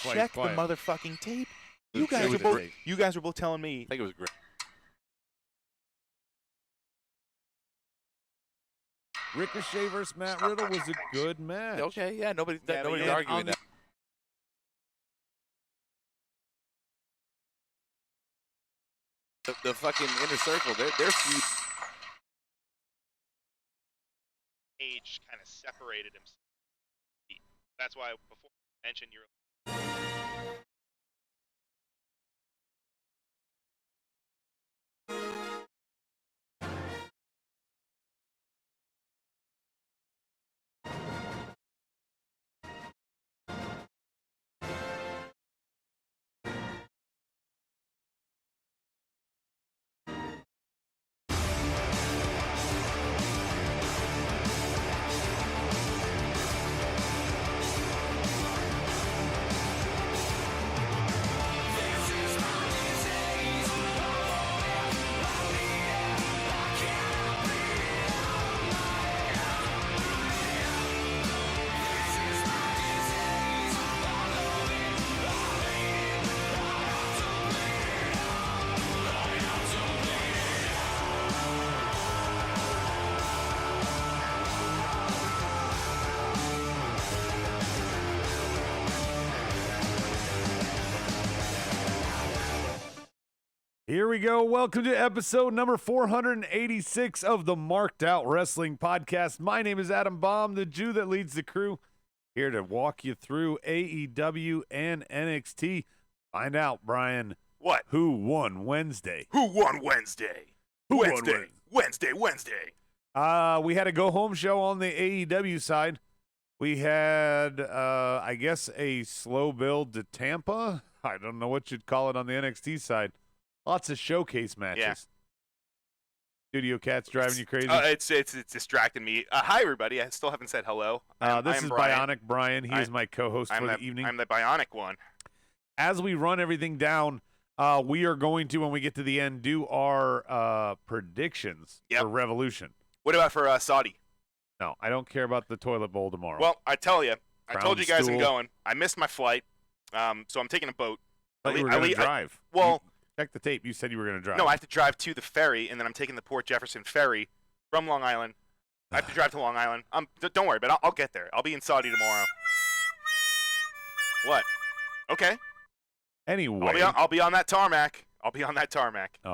check the motherfucking tape. You guys are both telling me. I think it was great. Ricochet versus Matt Riddle was a good match. Okay, yeah, nobody's Yeah, arguing that. The fucking Inner Circle, they're feud. Age kind of separated himself. That's why before I mentioned you're. Here we go. Welcome to episode number 486 of the Marked Out Wrestling Podcast. My name is Adam Baum, the Jew that leads the crew, here to walk you through AEW and NXT. Find out, Brian. What? Who won Wednesday? Who won Wednesday? Wednesday. We had a go-home show on the AEW side. We had, I guess, a slow build to Tampa. I don't know what you'd call it on the NXT side. Lots of showcase matches. Yeah. Studio Cat's driving you crazy? It's distracting me. Hi, everybody. I still haven't said hello. This is Brian. Bionic Brian. He is my co-host for the evening. I'm the Bionic one. As we run everything down, we are going to, when we get to the end, do our predictions for Revolution. What about for Saudi? No, I don't care about the toilet bowl tomorrow. Well, I tell you, I told you guys stool. I'm going. I missed my flight, so I'm taking a boat. I thought you were going to drive. Well, check the tape. You said you were going to drive. No, I have to drive to the ferry, and then I'm taking the Port Jefferson ferry from Long Island. I have to drive to Long Island. Don't worry, but I'll get there. I'll be in Saudi tomorrow. What? Okay. Anyway. I'll be on that tarmac. All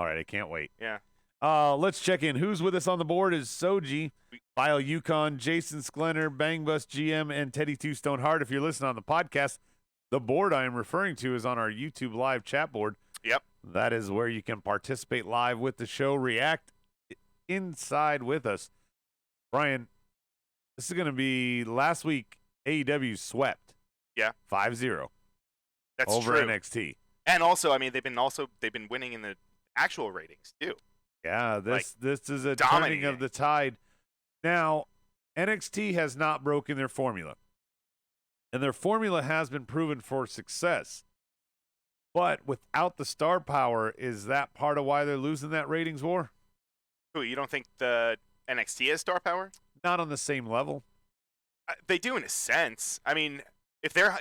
right, I can't wait. Yeah. Let's check in. Who's with us on the board is Soji, Lyle Yukon, Jason Sklenner, Bang Bus GM, and Teddy Two Stone Heart. If you're listening on the podcast, the board I am referring to is on our YouTube live chat board. Yep. That is where you can participate live with the show, react inside with us. Brian, this is going to be last week. AEW swept. Yeah. 5-0. That's over true. NXT. And also, I mean, they've been winning in the actual ratings too. Yeah, this is a turning of the tide. Now, NXT has not broken their formula. And their formula has been proven for success. But without the star power, is that part of why they're losing that ratings war? Who, you don't think the NXT has star power? Not on the same level. They do in a sense. I mean, if they're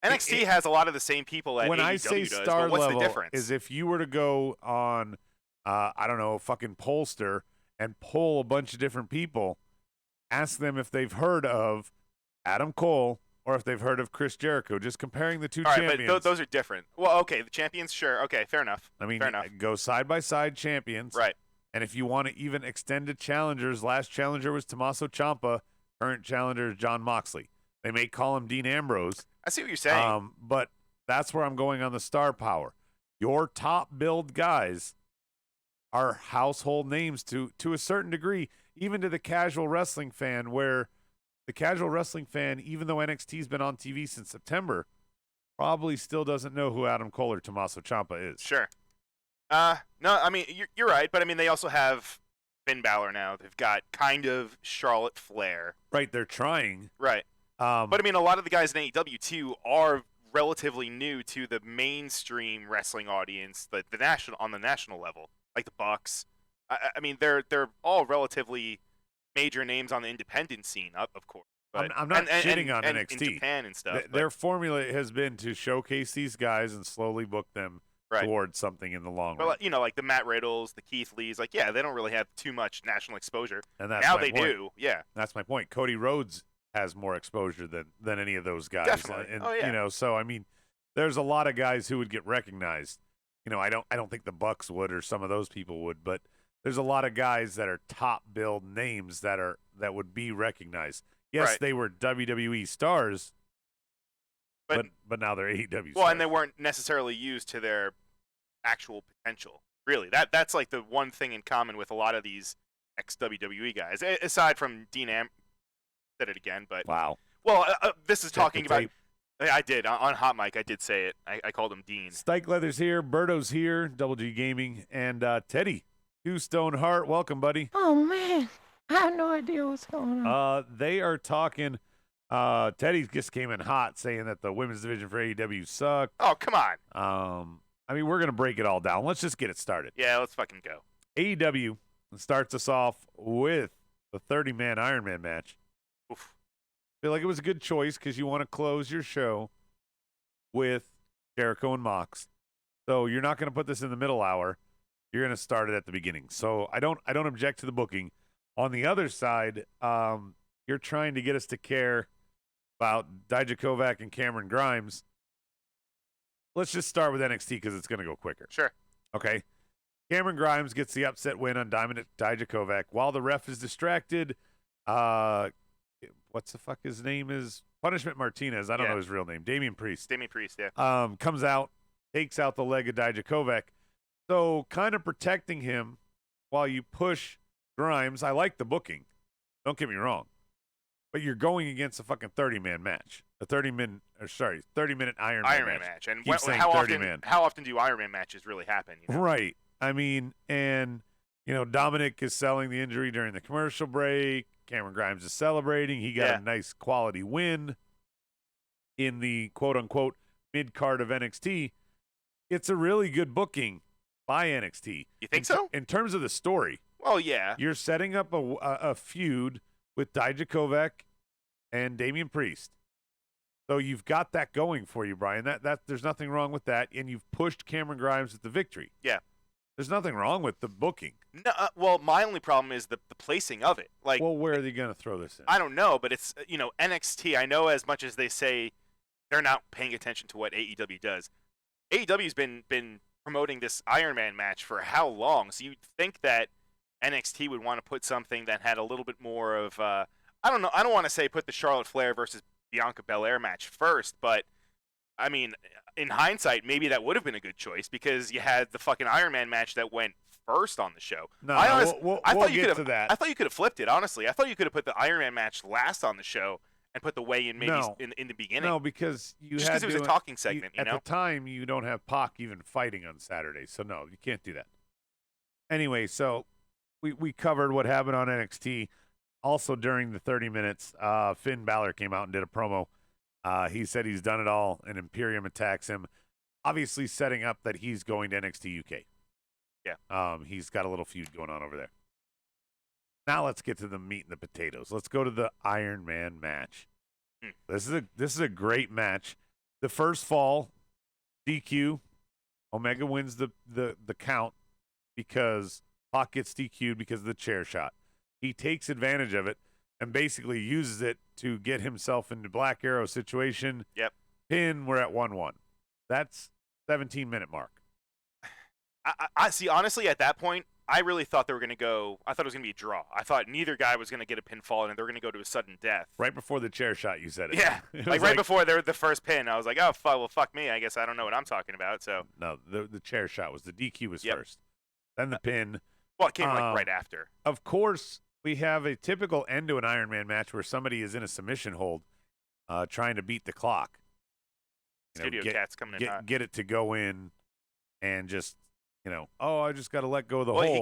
NXT has a lot of the same people that when AEW I say does, star but what's level the difference? is if you were to go on, I don't know, fucking Pollster and poll a bunch of different people, ask them if they've heard of Adam Cole or if they've heard of Chris Jericho, just comparing the two champions. Right, but those are different. Well, okay, the champions, sure. Okay, fair enough. I mean, fair enough. Go side-by-side champions. Right. And if you want to even extend to challengers, last challenger was Tommaso Ciampa, current challenger is Jon Moxley. They may call him Dean Ambrose. I see what you're saying. But that's where I'm going on the star power. Your top build guys are household names to a certain degree, even to the casual wrestling fan, where the casual wrestling fan, even though NXT's been on TV since September, probably still doesn't know who Adam Cole or Tommaso Ciampa is. Sure. No, I mean, you're right, but I mean, they also have Finn Balor now. They've got kind of Charlotte Flair. Right, they're trying. Right. But I mean, a lot of the guys in AEW too are relatively new to the mainstream wrestling audience, the national level, like the Bucks. I mean, they're all relatively major names on the independent scene, of course. But, I'm not shitting on and NXT. in Japan and stuff. Their formula has been to showcase these guys and slowly book them Right. towards something in the long run. Well, you know, like the Matt Riddles, the Keith Lees, like, yeah, they don't really have too much national exposure. And that's Now my they point. do, yeah. That's my point. Cody Rhodes has more exposure than any of those guys. Definitely. And, Oh, yeah. You know, so I mean, there's a lot of guys who would get recognized. You know, I don't think the Bucks would or some of those people would, but there's a lot of guys that are top billed names that would be recognized. Yes, Right. they were WWE stars, But now they're AEW well, stars. and they weren't necessarily used to their actual potential. Really, that's like the one thing in common with a lot of these ex-WWE guys, aside from Dean said it again, but Wow. well, this is Check talking the about. tape. I did on Hot Mic. I did say it. I called him Dean. Stike Leather's here, Berto's here, Double G Gaming, and Teddy, Two Stone Heart. Welcome, buddy. Oh man, I have no idea what's going on. They are talking. Teddy just came in hot, saying that the women's division for AEW sucked. Oh, come on. I mean, we're gonna break it all down. Let's just get it started. Yeah, let's fucking go. AEW starts us off with the 30-man Iron Man match. Oof. Feel like it was a good choice because you want to close your show with Jericho and Mox. So you're not going to put this in the middle hour. You're going to start it at the beginning. So I don't object to the booking. On the other side, you're trying to get us to care about Dijakovac and Cameron Grimes. Let's just start with NXT because it's going to go quicker. Sure. Okay. Cameron Grimes gets the upset win on Dijakovac while the ref is distracted. What's the fuck his name is? Punishment Martinez. I don't know his real name. Damian Priest. Damian Priest, yeah. Comes out, takes out the leg of Dijakovac. So kind of protecting him while you push Grimes. I like the booking. Don't get me wrong. But you're going against a fucking 30-man match. A 30-minute Iron Man match. And Keep saying how 30 often man. how often do Iron Man matches really happen? You know? Right. I mean, and, you know, Dominic is selling the injury during the commercial break. Cameron Grimes is celebrating. He got a nice quality win in the quote-unquote mid-card of NXT. It's a really good booking by NXT. You think so? In terms of the story. Well, yeah. You're setting up a feud with Dijakovac and Damian Priest. So you've got that going for you, Brian. That there's nothing wrong with that, and you've pushed Cameron Grimes with the victory. Yeah. There's nothing wrong with the booking. No, well, my only problem is the placing of it. Like, well, where are they going to throw this in? I don't know, but it's, you know, NXT. I know as much as they say they're not paying attention to what AEW does. AEW's been promoting this Iron Man match for how long? So you'd think that NXT would want to put something that had a little bit more of, I don't know. I don't want to say put the Charlotte Flair versus Bianca Belair match first, but I mean, in hindsight, maybe that would have been a good choice because you had the fucking Iron Man match that went first on the show. No, I we'll thought you get could to that. I thought you could have flipped it, honestly. I thought you could have put the Iron Man match last on the show and put the weigh-in maybe in the beginning. No, because you just had because it was a talking segment, you know? At the time, you don't have Pac even fighting on Saturday, so no, you can't do that. Anyway, so we covered what happened on NXT. Also, during the 30 minutes, Finn Balor came out and did a promo. He said he's done it all, and Imperium attacks him, obviously setting up that he's going to NXT UK. Yeah. He's got a little feud going on over there. Now let's get to the meat and the potatoes. Let's go to the Iron Man match. This is a great match. The first fall, DQ. Omega wins the count because Pac gets DQ'd because of the chair shot. He takes advantage of it and basically uses it to get himself into Black Arrow situation. Yep. Pin, we're at 1-1. That's 17-minute mark. I see, honestly, at that point, I really thought they were going to go, I thought it was going to be a draw. I thought neither guy was going to get a pinfall and they were going to go to a sudden death. Right before the chair shot, you said it. Yeah. It like was right before the first pin, I was like, oh, fuck me. I guess I don't know what I'm talking about. So No, the chair shot was the DQ was first. Then the pin. Well, it came like right after. Of course, we have a typical end to an Iron Man match where somebody is in a submission hold trying to beat the clock. Studio Cat's coming in hot. Get it to go in and just, I just got to let go of the hold. He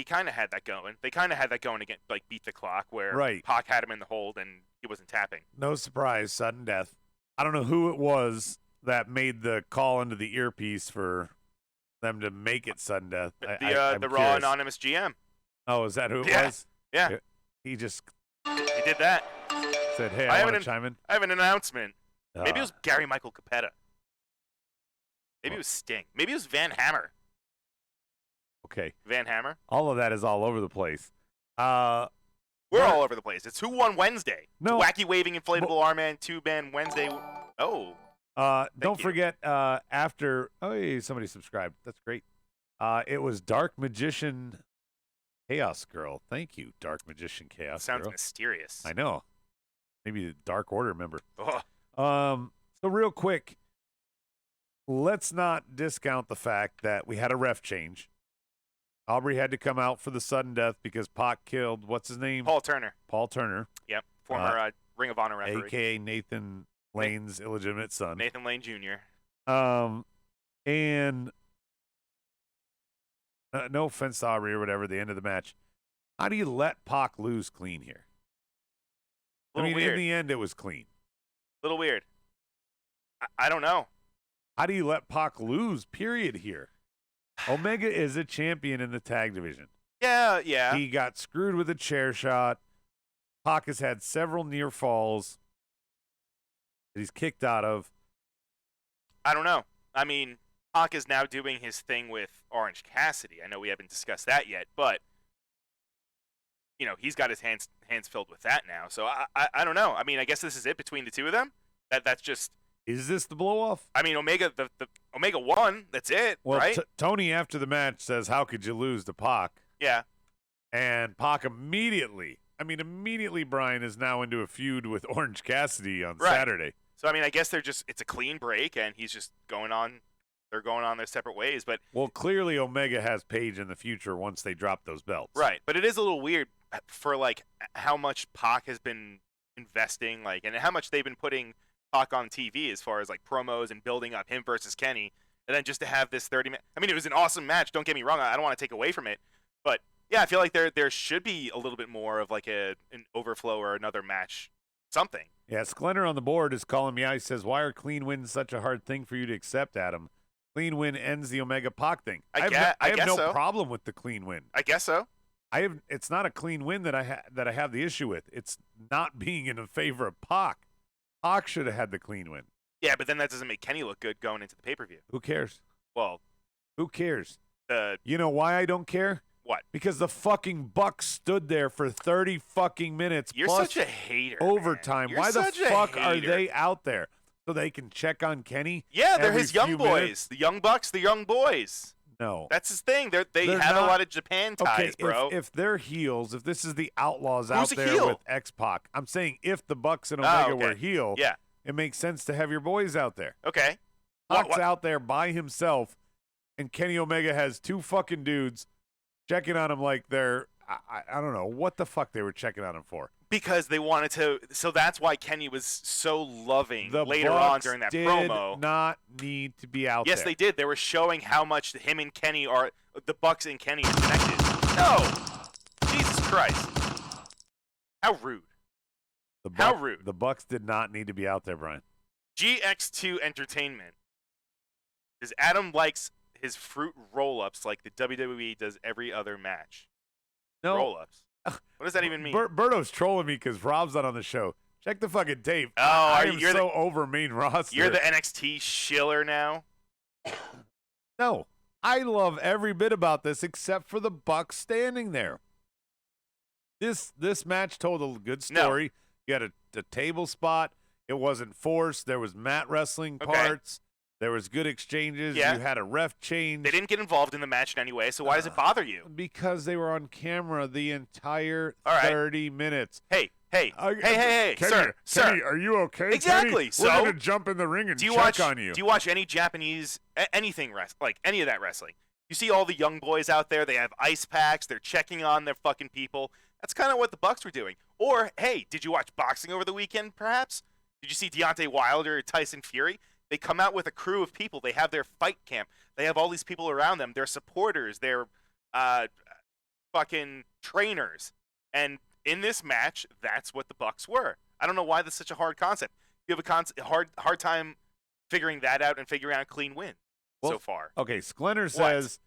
kind of had that going. They kind of had that going again, like beat the clock where Pac had him in the hold and he wasn't tapping. No surprise, sudden death. I don't know who it was that made the call into the earpiece for them to make it sudden death. The Raw Anonymous GM. Oh, is that who it was? Yeah. He just... He did that. said, "Hey, I I want to chime in." I have an announcement. Maybe it was Ah, Gary Michael Capetta. Maybe it was Sting. Maybe it was Van Hammer. okay. Van Hammer. All of that is all over the place. We're all over the place. It's Who Won Wednesday. No. Wacky waving inflatable arm-man, two-man Wednesday. Oh. Don't you. forget, after somebody subscribed. That's great. It was Dark Magician Chaos Girl. Thank you, Dark Magician Chaos Sounds Girl. mysterious. I know. Maybe the Dark Order member. Ugh. So real quick, let's not discount the fact that we had a ref change. Aubrey had to come out for the sudden death because Pac killed, what's his name? Paul Turner. Paul Turner. Yep. Former Ring of Honor referee. A.K.A. Nathan Lane's illegitimate son. Nathan Lane Jr. And no offense to Aubrey or whatever, the end of the match. How do you let Pac lose clean here? I mean, Weird. in the end, it was clean. Little weird. I don't know. How do you let Pac lose, period, here? Omega is a champion in the tag division. Yeah. He got screwed with a chair shot. Pac has had several near falls that he's kicked out of. I don't know. I mean, Pac is now doing his thing with Orange Cassidy. I know we haven't discussed that yet, but he's got his hands filled with that now. So I don't know. I mean, I guess this is it between the two of them. That's just. Is this the blow off? I mean, Omega the Omega won. That's it, Well, right? Tony after the match says, "How could you lose to Pac?" Yeah. And Pac immediately, Brian is now into a feud with Orange Cassidy on Saturday. So I mean, I guess it's a clean break, and he's just going on. They're going on their separate ways, but well, clearly Omega has Paige in the future once they drop those belts. right. But it is a little weird for like how much Pac has been investing, like, and how much they've been putting Pac on TV as far as like promos and building up him versus Kenny, and then just to have this 30-minute. I mean, it was an awesome match. Don't get me wrong. I don't want to take away from it, but yeah, I feel like there should be a little bit more of like an overflow or another match, something. Yeah, Sklenner on the board is calling me out. He says, "Why are clean wins such a hard thing for you to accept, Adam? Clean win ends the Omega Pac thing." I have guess no so. problem with the clean win. I guess so. It's not a clean win that I have the issue with. It's not being in favor of Pac. Pac should have had the clean win. Yeah, but then that doesn't make Kenny look good going into the pay-per-view. Who cares? Well, Who cares? the You know why I don't care? what? Because the fucking Bucks stood there for 30 fucking minutes You're plus such a hater. overtime. Man. You're Why the such a fuck are hater. they out there? So they can check on Kenny? Yeah, they're every his young few boys. minutes? The Young Bucks, the young boys. No. That's his thing. They They're have a not- lot of Japan ties, Okay, bro. if they're heels, if this is the Outlaws Who's out a there heel? with X-Pac, I'm saying if the Bucks and Oh, Omega okay. were heel, Yeah. it makes sense to have your boys out there. Okay. Pac's out there by himself, and Kenny Omega has two fucking dudes checking on him like they're, I don't know what the fuck they were checking on him for. Because they wanted to. So that's why Kenny was so loving The later Bucks on during that did promo. not need to be out Yes, there. they did. They were showing how much him and Kenny are, the Bucks and Kenny are connected. No! Jesus Christ. How rude. How rude. The Bucks did not need to be out there, Brian. GX2 Entertainment. Because Adam likes his fruit roll-ups like the WWE does every other match. No. Roll-ups. What does that even mean? Berto's trolling me because Rob's not on the show. Check the fucking tape. Oh, I are am you- so over main roster. You're the NXT shiller now? No, I love every bit about this except for the Bucks standing there. This match told a good story. You had a table spot. It wasn't forced. There was mat wrestling Okay. parts. There was good exchanges. Yeah. You had a ref change. They didn't get involved in the match in any way, so why does it bother you? Because they were on camera the entire All right. 30 minutes. Hey, hey, Kenny, sir, Kenny, are you okay? Exactly, Kenny? so- We're going to jump in the ring and Do you check watch? on you. Do you watch any Japanese anything like any of that wrestling? You see all the young boys out there. They have ice packs. They're checking on their fucking people. That's kind of what the Bucks were doing. Or hey, did you watch boxing over the weekend? Perhaps did you see Deontay Wilder or Tyson Fury? They come out with a crew of people. They have their fight camp. They have all these people around them. They're supporters. They're fucking trainers. And in this match, that's what the Bucks were. I don't know why that's such a hard concept. You have a hard time figuring that out and figuring out a clean win so far. Okay, Sklenner says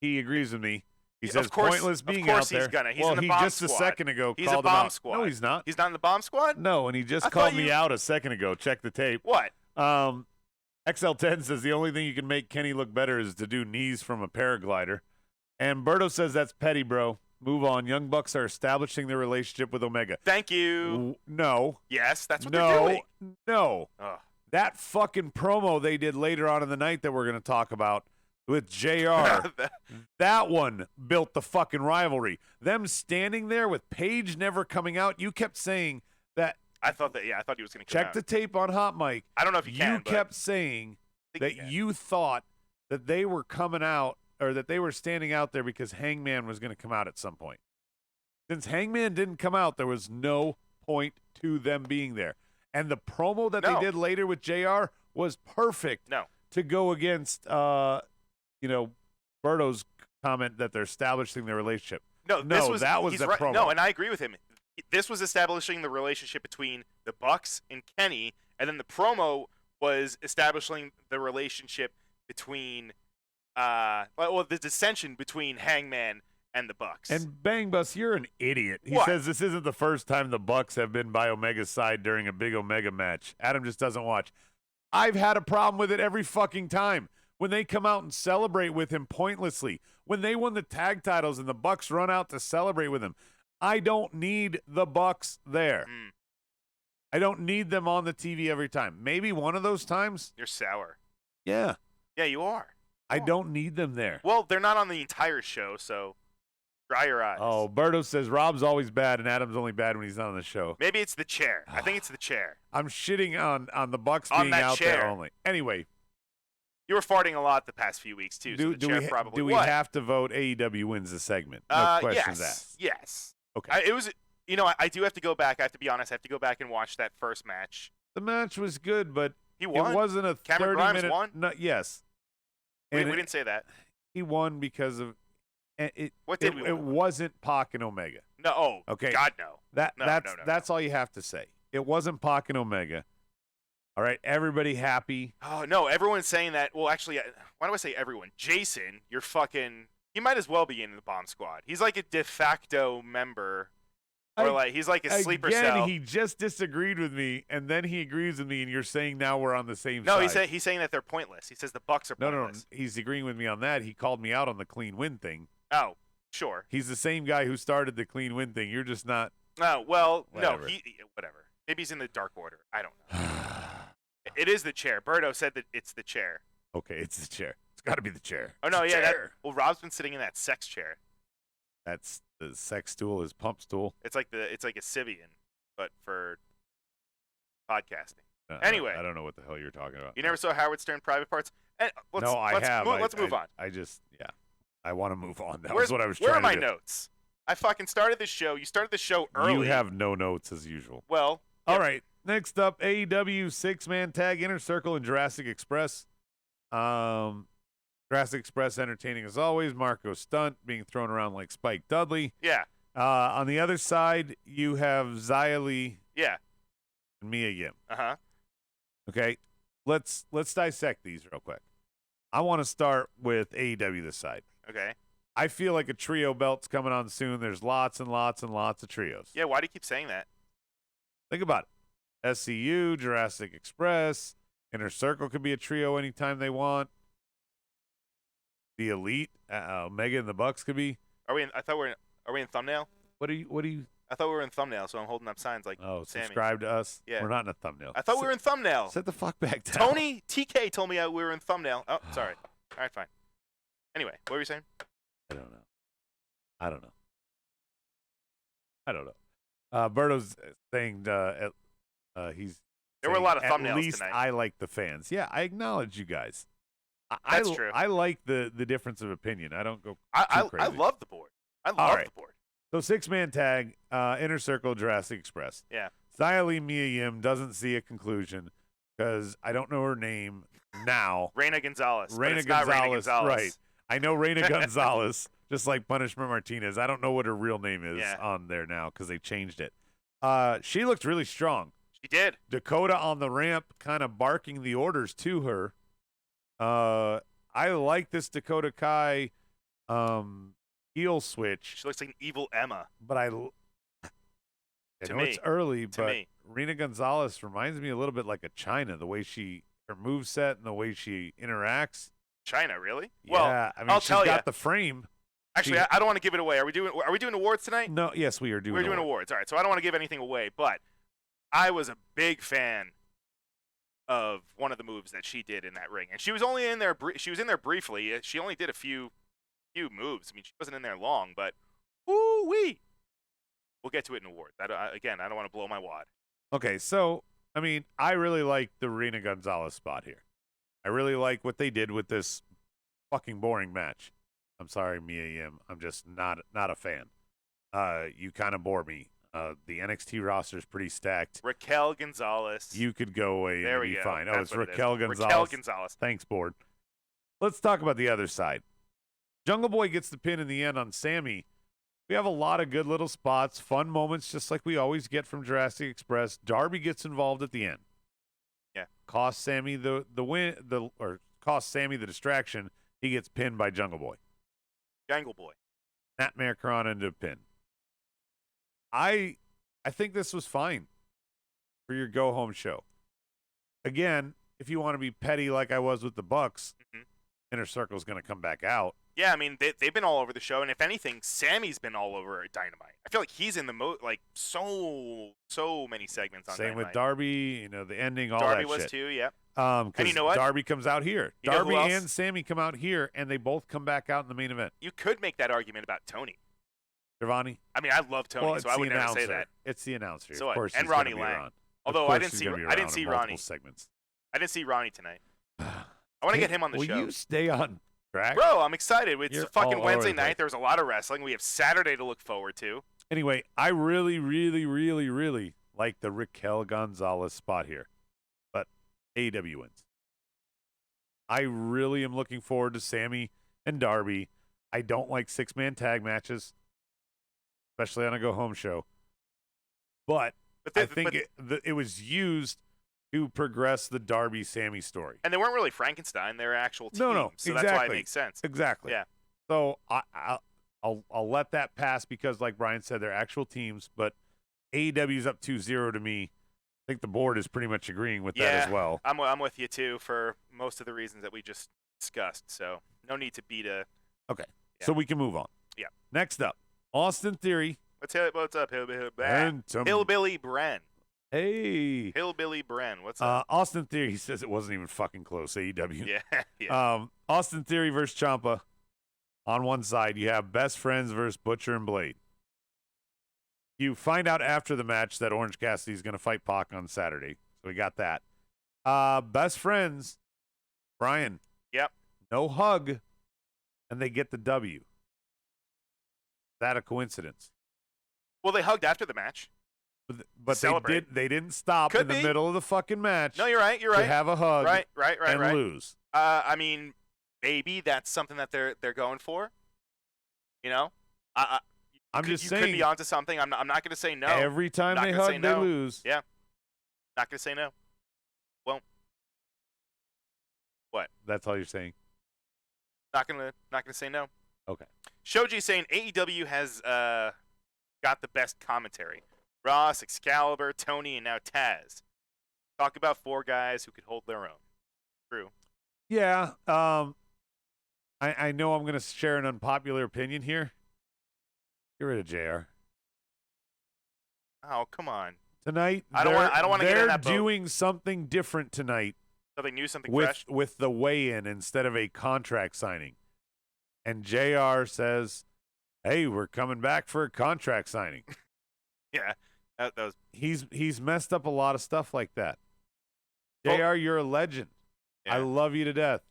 he agrees with me. He says of course, pointless being of course out there. he's gonna. He's well, in the he bomb just squad. a second ago He's called a him bomb out. squad. No, he's not. He's not in the bomb squad? No, and he just I called thought me you- out a second ago. Check the tape. What? XL10 says the only thing you can make Kenny look better is to do knees from a paraglider. And Berto says that's petty, bro. Move on. Young Bucks are establishing their relationship with Omega. Thank you. No. Yes, that's what they're doing. No. Ugh. That fucking promo they did later on in the night that we're going to talk about with JR, that one built the fucking rivalry. Them standing there with Paige never coming out. You kept saying that. I thought he was going to come Check out. the tape on Hot Mic. I don't know if you can. You kept saying that you thought that they were coming out or that they were standing out there because Hangman was going to come out at some point. Since Hangman didn't come out, there was no point to them being there. And the promo that they did later with JR was perfect to go against, Berto's comment that they're establishing their relationship. That was the promo. No, and I agree with him. This was establishing the relationship between the Bucks and Kenny, and then the promo was establishing the relationship between, the dissension between Hangman and the Bucks. And Bang Bus, you're an idiot. He What? says this isn't the first time the Bucks have been by Omega's side during a big Omega match. Adam just doesn't watch. I've had a problem with it every fucking time. When they come out and celebrate with him pointlessly. When they won the tag titles and the Bucks run out to celebrate with him. I don't need the Bucks there. I don't need them on the TV every time. Maybe one of those times. You're sour. Yeah. Yeah, you are. I don't need them there. Well, they're not on the entire show, so dry your eyes. Oh, Berto says Rob's always bad and Adam's only bad when he's not on the show. Maybe it's the chair. I think it's the chair. I'm shitting on the Bucks On being that out chair. there only. Anyway. You were farting a lot the past few weeks, too, so the chair probably... Do we have to vote AEW wins the segment? No questions asked. Yes. Okay. I do have to go back. I have to be honest. I have to go back and watch that first match. The match was good, but he won? It wasn't a Cameron 30-minute... Grimes won? No, yes. We didn't say that. He won because of... What did we win? It wasn't Pac and Omega. No. Oh, okay. God, no. That's all you have to say. It wasn't Pac and Omega. All right, everybody happy. Oh, no, everyone's saying that. Well, actually, why do I say everyone? Jason, you're fucking... He might as well be in the bomb squad. He's like a de facto member. Or he's like a sleeper cell. Again, he just disagreed with me, and then he agrees with me, and you're saying now we're on the same side. No, he's saying that they're pointless. He says the Bucks are pointless. No, he's agreeing with me on that. He called me out on the clean win thing. Oh, sure. He's the same guy who started the clean win thing. You're just not... Oh, well, whatever. No, whatever. Maybe he's in the Dark Order. I don't know. It is the chair. Berto said that it's the chair. Okay, it's the chair. It's got to be the chair. Oh, no, it's well, Rob's been sitting in that sex chair. That's the sex stool, his pump stool. It's like a Sibian, but for podcasting. Anyway. I don't know what the hell you're talking about. You never saw Howard Stern Private Parts? I have. Let's move on. I want to move on. That was what I was trying to do. Where are my notes? I fucking started the show. You started the show early. You have no notes as usual. Well. All right. Next up, AEW six-man tag Inner Circle and Jurassic Express. Jurassic Express entertaining as always. Marco Stunt being thrown around like Spike Dudley. Yeah. On the other side, you have Xia Li. Yeah. And Mia Yim. Uh-huh. Okay. Let's dissect these real quick. I want to start with AEW this side. Okay. I feel like a trio belt's coming on soon. There's lots and lots and lots of trios. Yeah, why do you keep saying that? Think about it. SCU, Jurassic Express, Inner Circle could be a trio anytime they want. The Elite, Omega and the Bucks could be. Are we in thumbnail? What are you? I thought we were in thumbnail, so I'm holding up signs like Sammy. Subscribe to us. Yeah. We're not in a thumbnail. I thought we were in thumbnail. Set the fuck back down. Tony TK told me we were in thumbnail. Oh, sorry. All right, fine. Anyway, what were you saying? I don't know. Berto's saying he's. There were a lot of thumbnails at least tonight. I like the fans. Yeah, I acknowledge you guys. That's true. I like the difference of opinion. I don't go too crazy. I love the board. I love the board. So six-man tag, Inner Circle, Jurassic Express. Yeah. Xia Li Mia Yim doesn't see a conclusion because I don't know her name now. Reina Gonzalez. Reina Gonzalez. Right. I know Reina Gonzalez, just like Punishment Martinez. I don't know what her real name is on there now because they changed it. She looked really strong. She did. Dakota on the ramp kind of barking the orders to her. I like this Dakota Kai heel switch. She looks like an evil Emma. But I know me. it's early, To but me. Rena Gonzalez reminds me a little bit like a Chyna, the way her moveset and the way she interacts. Chyna, really? Yeah, Well, I mean, I'll she's tell got you. the frame. Actually, I don't want to give it away. Are we doing awards tonight? No, yes, we are doing. We're doing awards. All right, so I don't want to give anything away, but I was a big fan of one of the moves that she did in that ring, and she was only in there. She was in there briefly. She only did a few moves. I mean, she wasn't in there long, but woo-wee. We'll get to it in awards. Again, I don't want to blow my wad. Okay, so I mean, I really like the Rena Gonzalez spot here. I really like what they did with this fucking boring match. I'm sorry, Mia Yim. I'm just not a fan. You kind of bore me. The NXT roster is pretty stacked. Raquel Gonzalez. You could go away There and we be go. fine. Oh, That's it's what it is. Raquel Gonzalez. Raquel Gonzalez. Thanks, board. Let's talk about the other side. Jungle Boy gets the pin in the end on Sammy. We have a lot of good little spots, fun moments, just like we always get from Jurassic Express. Darby gets involved at the end. Yeah. Cost Sammy the win, or cost Sammy the distraction. He gets pinned by Jungle Boy. Jungle Boy. Nightmare Karana into a pin. I think this was fine for your go home show. Again, if you want to be petty like I was with the Bucks, Inner Circle is going to come back out. Yeah, I mean they've been all over the show, and if anything, Sammy's been all over Dynamite. I feel like he's in the so many segments on Same Dynamite. with Darby, the ending, all Darby that was shit. too, yeah. And you know what? Darby comes out here. You know who Darby else? and Sammy come out here, and they both come back out in the main event. You could make that argument about Tony. Giovanni? I mean, I love Tony, Well, so I would never say that. It's the announcer. So of course and he's gonna Ronnie be Lang. around. Although Of I course didn't he's see gonna be I didn't around see in multiple Ronnie. segments. I didn't see Ronnie tonight. I want to get him on the show. Will you stay on track? Bro, I'm excited. It's You're a fucking all over Wednesday the place. night. There's a lot of wrestling. We have Saturday to look forward to. Anyway, I really, really, really, really like the Raquel Gonzalez spot here. But AEW wins. I really am looking forward to Sammy and Darby. I don't like six-man tag matches, especially on a go-home show. But I think it was used to progress the Darby-Sammy story. And they weren't really Frankenstein. They're actual teams. No, so exactly. that's why it makes sense. Exactly. Yeah. So I'll let that pass because, like Brian said, they're actual teams. But AEW's up 2-0 to me. I think the board is pretty much agreeing with that as well. I'm with you too for most of the reasons that we just discussed. So no need to beat a. Okay. Yeah. So we can move on. Yeah. Next up, Austin Theory. What's up, Hillbilly And some- Hillbilly Bren? Hey. Hillbilly Bren. What's up? Austin Theory says it wasn't even fucking close. AEW. Yeah. Austin Theory versus Ciampa. On one side, you have Best Friends versus Butcher and Blade. You find out after the match that Orange Cassidy is going to fight Pac on Saturday. So we got that. Best Friends, Brian. Yep. No hug, and they get the W. Is that a coincidence? Well, they hugged after the match. But they didn't stop Could in the be. middle of the fucking match. No, you're right. You're To right. have a hug Right. and lose. I mean, maybe that's something that they're going for. I'm just you saying. could be onto something. I'm not going to say no. Every time Not they gonna say hug, they no. lose. Yeah. Not going to say no. Won't. What? That's all you're saying. Not gonna say no. Okay. Shoji saying AEW has got the best commentary. Ross, Excalibur, Tony, and now Taz. Talk about four guys who could hold their own. True. Yeah. I know I'm going to share an unpopular opinion here. Get rid of JR. Oh, come on. Tonight, I don't want to get in that boat. They're doing something different tonight Something new, something fresh. with the weigh-in instead of a contract signing. And JR says, hey, we're coming back for a contract signing. Yeah. That was He's messed up a lot of stuff like that. Oh. JR, you're a legend. Yeah. I love you to death.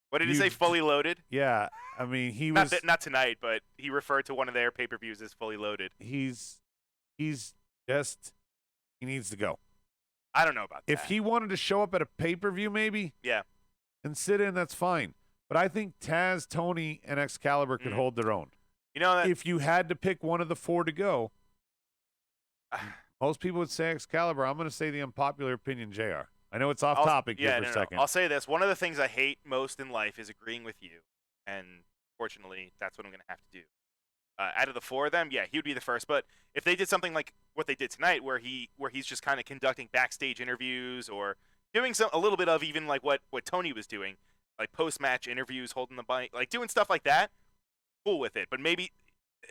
What did he say? Fully loaded? Yeah, I mean, Not tonight, but he referred to one of their pay-per-views as fully loaded. He's just, he needs to go. I don't know about that. If he wanted to show up at a pay-per-view maybe, Yeah. and sit in, that's fine. But I think Taz, Tony, and Excalibur could hold their own. You know that If you had to pick one of the four to go, most people would say Excalibur. I'm going to say the unpopular opinion, JR. I know it's off topic here for a second. I'll say this. One of the things I hate most in life is agreeing with you. And Unfortunately, that's what I'm going to have to do. Out of the 4 of them, yeah, he would be the first. But if they did something like what they did tonight, where he's just kind of conducting backstage interviews or doing a little bit of even like what Tony was doing, like post-match interviews, holding the mic, like doing stuff like that, cool with it. But maybe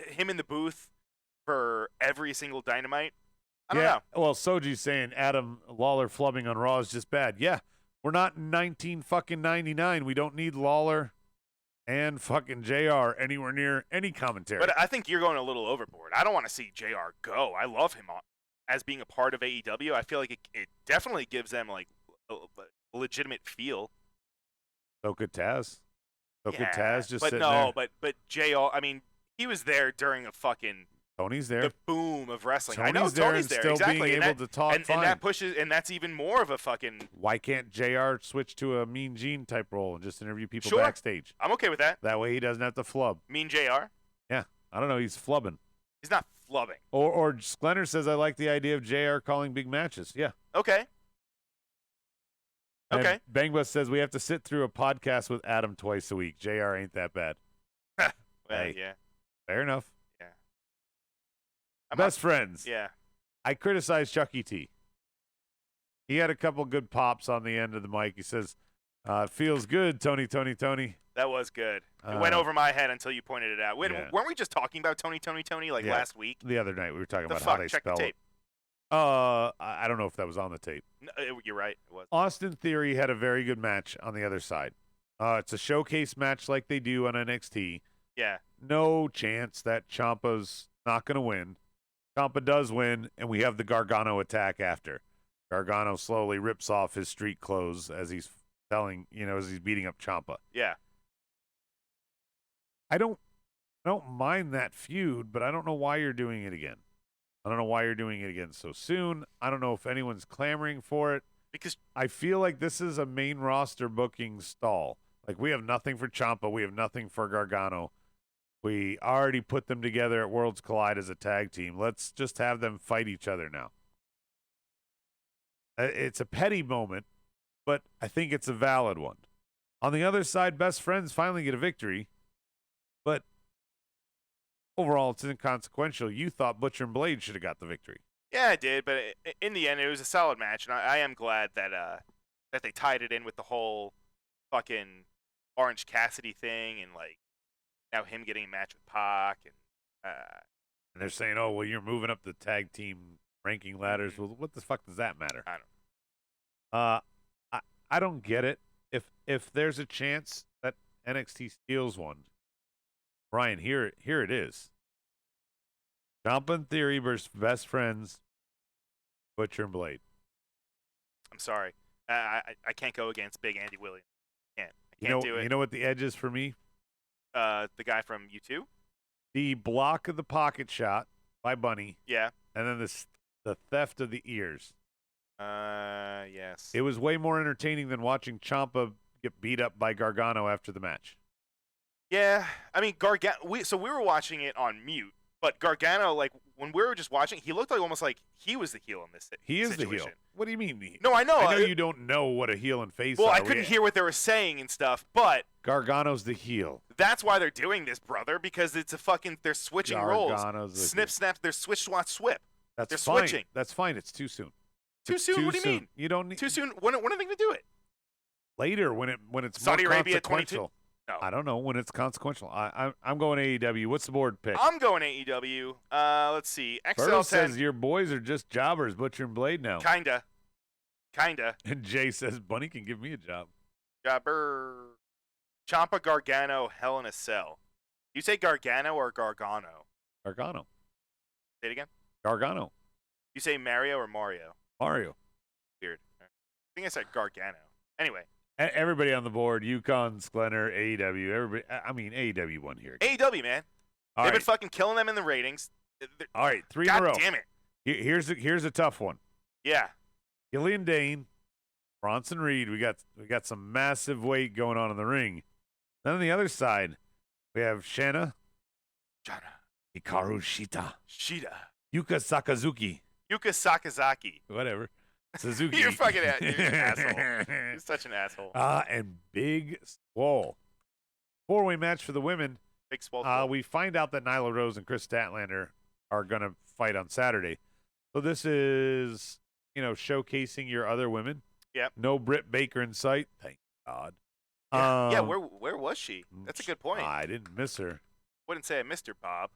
him in the booth for every single Dynamite, I don't know. Well, Soji's saying Adam Lawler flubbing on Raw is just bad. Yeah, we're not in 1999. We don't need Lawler and fucking JR anywhere near any commentary. But I think you're going a little overboard. I don't want to see JR go. I love him as being a part of AEW. I feel like it definitely gives them like a legitimate feel. So could Taz. Could Taz just but sitting no, there? but JR, I mean, he was there during a fucking Tony's there. the boom of wrestling. Tony's I know there Tony's and there, still exactly. being able to talk and fine. that pushes, and that's even more of a fucking. Why can't JR switch to a Mean Gene type role and just interview people Sure. backstage? I'm okay with that. That way he doesn't have to flub. Mean JR? Yeah, I don't know. He's flubbing. He's not flubbing. Or Sklenner says, I like the idea of JR calling big matches. Yeah. Okay. And Okay. Bangbus says we have to sit through a podcast with Adam twice a week. JR ain't that bad. Well, Hey. yeah. Fair enough. Yeah. I'm Best not- friends. Yeah. I criticized Chucky T. He had a couple good pops on the end of the mic. He says, feels good, Tony. That was good. It went over my head until you pointed it out. Yeah. Weren't we just talking about Tony like Yeah. last week? The other night we were talking The about fuck? how they Check the spell tape. it. I don't know if that was on the tape. No, you're right. It was. Austin Theory had a very good match on the other side. It's a showcase match like they do on NXT. Yeah. No chance that Ciampa's not going to win. Ciampa does win, and we have the Gargano attack after. Gargano slowly rips off his street clothes as he's as he's beating up Ciampa. Yeah. I don't mind that feud, but I don't know why you're doing it again. I don't know why you're doing it again so soon. I don't know if anyone's clamoring for it. Because I feel like this is a main roster booking stall. Like, we have nothing for Ciampa. We have nothing for Gargano. We already put them together at Worlds Collide as a tag team. Let's just have them fight each other now. It's a petty moment, but I think it's a valid one. On the other side, Best Friends finally get a victory, but overall, it's inconsequential. You thought Butcher and Blade should have got the victory. yeah, I did, but in the end, it was a solid match, and I am glad that that they tied it in with the whole fucking Orange Cassidy thing, and like now him getting a match with Pac, and And they're saying, oh, well, you're moving up the tag team ranking ladders. Well, what the fuck does that matter? I don't. I don't get it. If there's a chance that NXT steals one, Brian, here it is. Ciampa and Theory versus Best Friends, Butcher and Blade. I'm sorry, I can't go against Big Andy Williams. I can't do it. You know what the edge is for me? The guy from U2. The block of the pocket shot by Bunny, Yeah. and then the theft of the ears. Yes. It was way more entertaining than watching Ciampa get beat up by Gargano after the match. Yeah, I mean Gargano. We were watching it on mute, but Gargano, like when we were just watching, he looked like almost like he was the heel in this. He is situation. the heel. What do you mean? No, I know. I know you don't know what a heel and face Well, are. I couldn't hear what they were saying and stuff, but Gargano's the heel. that's why they're doing this, brother. Because it's a fucking they're switching roles. Gargano's the Snip, heel. snap. They're switch, swat, swip. That's they're fine. switching. That's fine. It's too soon. Too It's soon? What do you mean? You don't need Too soon? When are they going to do it? later when it's Saudi more Arabia 22? consequential. No. I don't know when it's consequential. I'm going AEW. What's the board pick? I'm going AEW. Let's see. Ferro XL10. says your boys are just jobbers, Butcher and Blade now. Kinda. And Jay says Bunny can give me a job. Jobber. Ciampa, Gargano, Hell in a Cell. You say Gargano or Gargano? Gargano. Say it again. Gargano. You say Mario or Mario? Mario. Weird. I think I said Gargano. Anyway, Everybody on the board, Yukon, Sklenner, AEW. Everybody. I mean, AEW won here. AEW, man. All They've right. been fucking killing them in the ratings. All right, 3 God in a row. damn it. Here's a tough one. Yeah. Killian Dane, Bronson Reed. We got some massive weight going on in the ring. Then on the other side, we have Shanna, Hikaru Shida, Yuka Sakazuki, Yuka Sakazaki. whatever, Suzuki. You're fucking you're an asshole. You're such an asshole. And Big Swole. 4-way match for the women. Big swole. We find out that Nyla Rose and Chris Statlander are going to fight on Saturday. So this is, showcasing your other women. Yep. No Britt Baker in sight. Thank God. Yeah, where was she? That's a good point. I didn't miss her. Wouldn't say I missed her, Bob.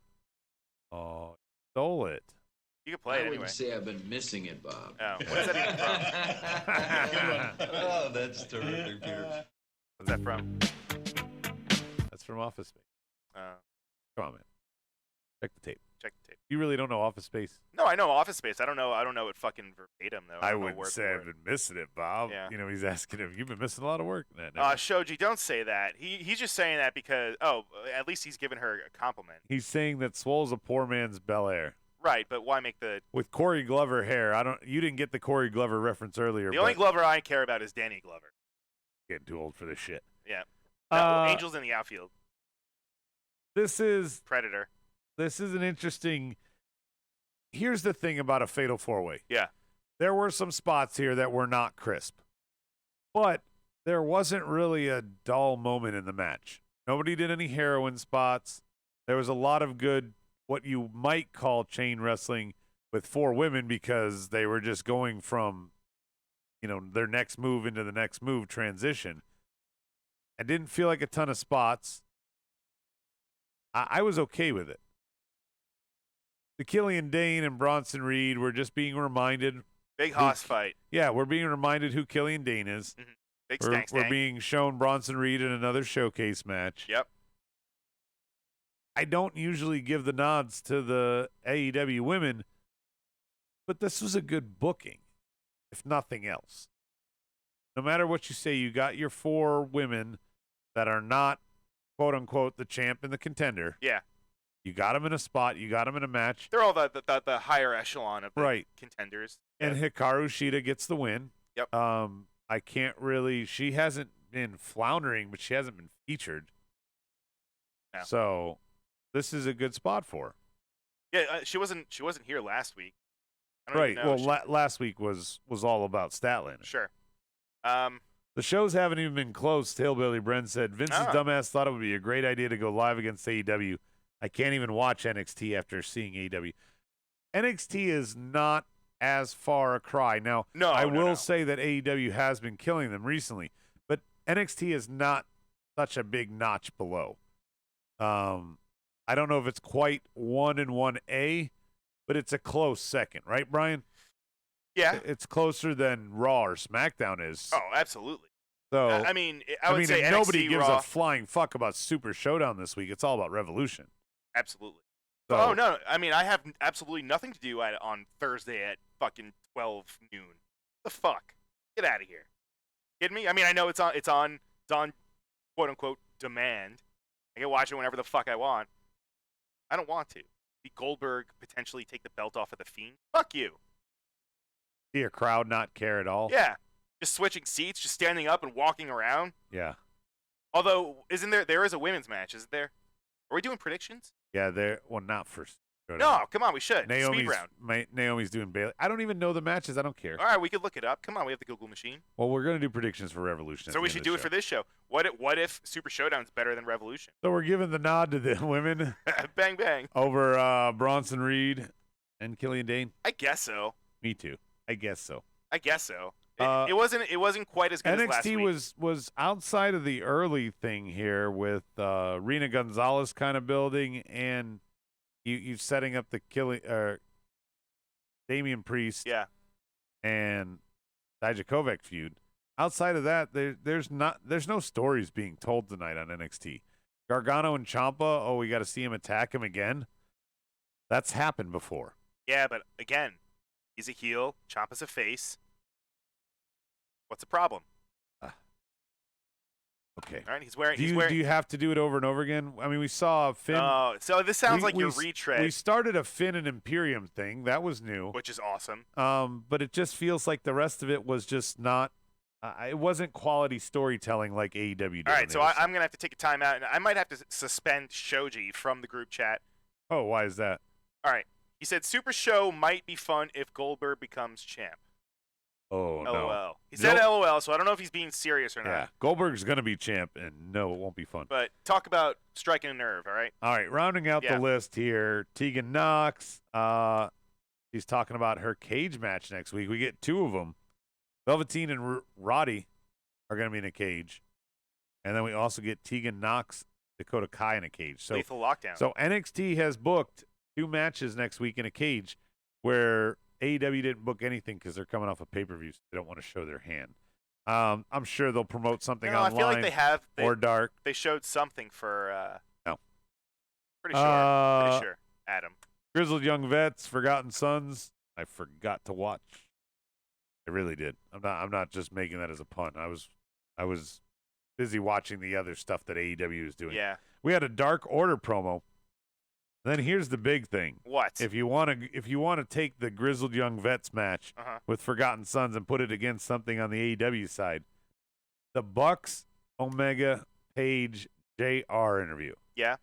Oh, stole it. You can play it I anyway. wouldn't say I've been missing it, Bob. Oh, what is that even from? Oh, that's terrific, Peter. What's that from? That's from Office Space. Come on, man. Check the tape. Check the tape. You really don't know Office Space? No, I know Office Space. I don't know it fucking verbatim though. I don't know wouldn't word say for I've been missing it, Bob. Yeah. He's asking if you've been missing a lot of work. No. Shoji, don't say that. He's just saying that because at least he's giving her a compliment. He's saying that Swole's a poor man's Bel Air. Right, but why make the With Corey Glover hair? You didn't get the Corey Glover reference earlier. only Glover I care about is Danny Glover. Getting too old for this shit. Yeah. No, Angels in the outfield. This is Predator. an interesting. Here's the thing about a fatal 4-way. Yeah. There were some spots here that were not crisp, but there wasn't really a dull moment in the match. Nobody did any heroin spots. There was a lot of good, what you might call chain wrestling with 4 women because they were just going from, their next move into the next move transition. I didn't feel like a ton of spots. I was okay with it. The Killian Dane and Bronson Reed were just being reminded. Big Hoss fight. Yeah, we're being reminded who Killian Dane is. Mm-hmm. Big We're stank. being shown Bronson Reed in another showcase match. Yep. I don't usually give the nods to the AEW women, but this was a good booking, if nothing else. No matter what you say, you got your 4 women that are not, quote unquote, the champ and the contender. Yeah. You got them in a spot. You got them in a match. They're all the higher echelon of the Right. contenders. And Hikaru Shida gets the win. Yep. I can't really. She hasn't been floundering, but she hasn't been featured. No. So this is a good spot for her. Yeah, she wasn't here last week. I don't Right. even know. Well, last week was all about Statlander. Sure. The shows haven't even been close. Hillbilly Brent said Vince's dumbass thought it would be a great idea to go live against AEW. I can't even watch NXT after seeing AEW. NXT is not as far a cry. Now, I will say that AEW has been killing them recently, but NXT is not such a big notch below. I don't know if it's quite 1 and 1A, but it's a close second, right, Brian? Yeah. It's closer than Raw or SmackDown is. Oh, absolutely. So I mean, I would say NXT, nobody gives Raw, a flying fuck about Super Showdown this week. It's all about Revolution. Absolutely. So, Oh no! I mean, I have absolutely nothing to do on Thursday at fucking 12 noon. The fuck? Get out of here! Kidding me? I mean, I know it's on quote unquote demand. I can watch it whenever the fuck I want. I don't want to. See Goldberg potentially take the belt off of the Fiend? Fuck you. see a crowd not care at all. Yeah, just switching seats, just standing up and walking around. Yeah. Although, there is a women's match, isn't there? Are we doing predictions? Yeah, not for Showdown. No, come on, we should. Naomi's, Speed round. Naomi's doing Bailey. I don't even know the matches. I don't care. All right, we could look it up. Come on, we have the Google machine. Well, we're going to do predictions for Revolution. So we should do it for this show. What if Super Showdown's better than Revolution? So we're giving the nod to the women Bang bang. over Bronson Reed and Killian Dane. I guess so. Me too. I guess so. It wasn't quite as good as last week. NXT was outside of the early thing here with Rena Gonzalez kind of building and you setting up the Damian Priest and Dijakovic feud. Outside of that, there's no stories being told tonight on NXT. Gargano and Ciampa, we got to see him attack him again. That's happened before. Yeah, but again, he's a heel. Ciampa's a face. What's the problem? Okay. All right, he's wearing. Do you have to do it over and over again? I mean, we saw Finn. Oh, so this sounds like your retread. We started a Finn and Imperium thing. That was new. Which is awesome. But it just feels like the rest of it was just not. It wasn't quality storytelling like AEW did. All right, so I'm gonna have to take a timeout, and I might have to suspend Shoji from the group chat. Oh, why is that? All right, he said Super Show might be fun if Goldberg becomes champ. Oh, no. LOL. He said LOL, so I don't know if he's being serious or not. Yeah, Goldberg's going to be champ, and no, it won't be fun. But talk about striking a nerve, all right? All right, rounding out the list here, Tegan Knox. She's talking about her cage match next week. We get 2 of them. Velveteen and Roddy are going to be in a cage. And then we also get Tegan Knox, Dakota Kai in a cage. So, Lethal Lockdown. So NXT has booked 2 matches next week in a cage where AEW didn't book anything because they're coming off a pay-per-view, so they don't want to show their hand. I'm sure they'll promote something online. I feel like they have. Or dark. They showed something for. No. Pretty sure. Adam. Grizzled Young Vets, Forgotten Sons. I forgot to watch. I really did. I'm not just making that as a pun. I was busy watching the other stuff that AEW is doing. Yeah. We had a Dark Order promo. Then here's the big thing. What? If you want to take the Grizzled Young Vets match with Forgotten Sons and put it against something on the AEW side, the Bucks, Omega, Page, JR interview. Yeah.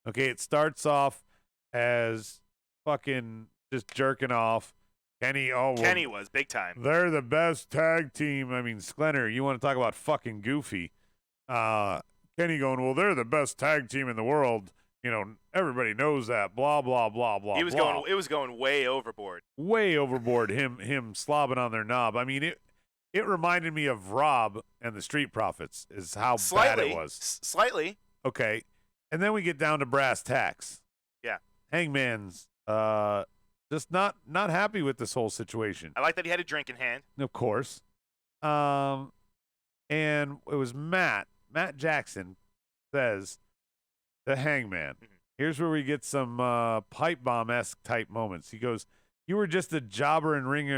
Okay, it starts off as fucking just jerking off. Kenny was big time. They're the best tag team. I mean, Sklenner, you want to talk about fucking goofy. Kenny going, well, they're the best tag team in the world. You know, everybody knows that. Blah blah blah blah. It was going way overboard. Way overboard. Him slobbing on their knob. I mean, it reminded me of Rob and the Street Profits. Is how bad it was. Slightly. Okay, and then we get down to brass tacks. Yeah. Hangman's just not happy with this whole situation. I like that he had a drink in hand. Of course. And it was Matt Jackson says, the Hangman. Here's where we get some pipe bomb-esque type moments. He goes, "You were just a jobber in Ring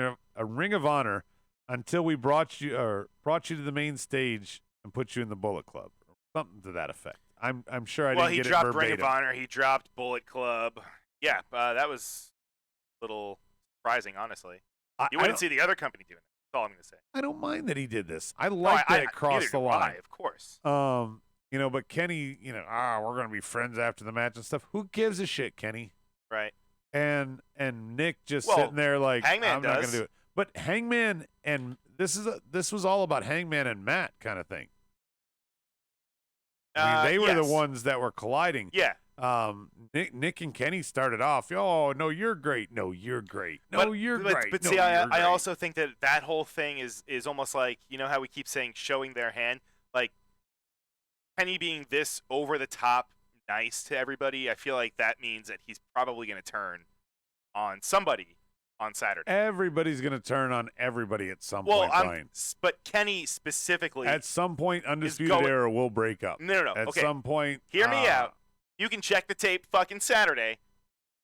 of Honor until we brought you to the main stage and put you in the Bullet Club." Something to that effect. I'm sure I didn't get it verbatim. Well, he dropped Ring of Honor. He dropped Bullet Club. Yeah, that was a little surprising, honestly. You wouldn't see the other company doing it. That's all I'm going to say. I don't mind that he did this. I like that it crossed the line. Of course. You know, but Kenny, we're going to be friends after the match and stuff. Who gives a shit, Kenny? Right. And Nick just sitting there like, Hangman I'm not going to do it. But Hangman and this was all about Hangman and Matt kind of thing. I mean, they were the ones that were colliding. Yeah. Nick and Kenny started off, oh, no, you're great. No, you're great. No, you're great. But no, see, I great. also think that whole thing is almost like, you know how we keep saying showing their hand? Like, Kenny being this over-the-top nice to everybody, I feel like that means that he's probably going to turn on somebody on Saturday. Everybody's going to turn on everybody at some point, Brian. But Kenny specifically... At some point, Undisputed Era will break up. No. At some point... Hear me out. You can check the tape fucking Saturday.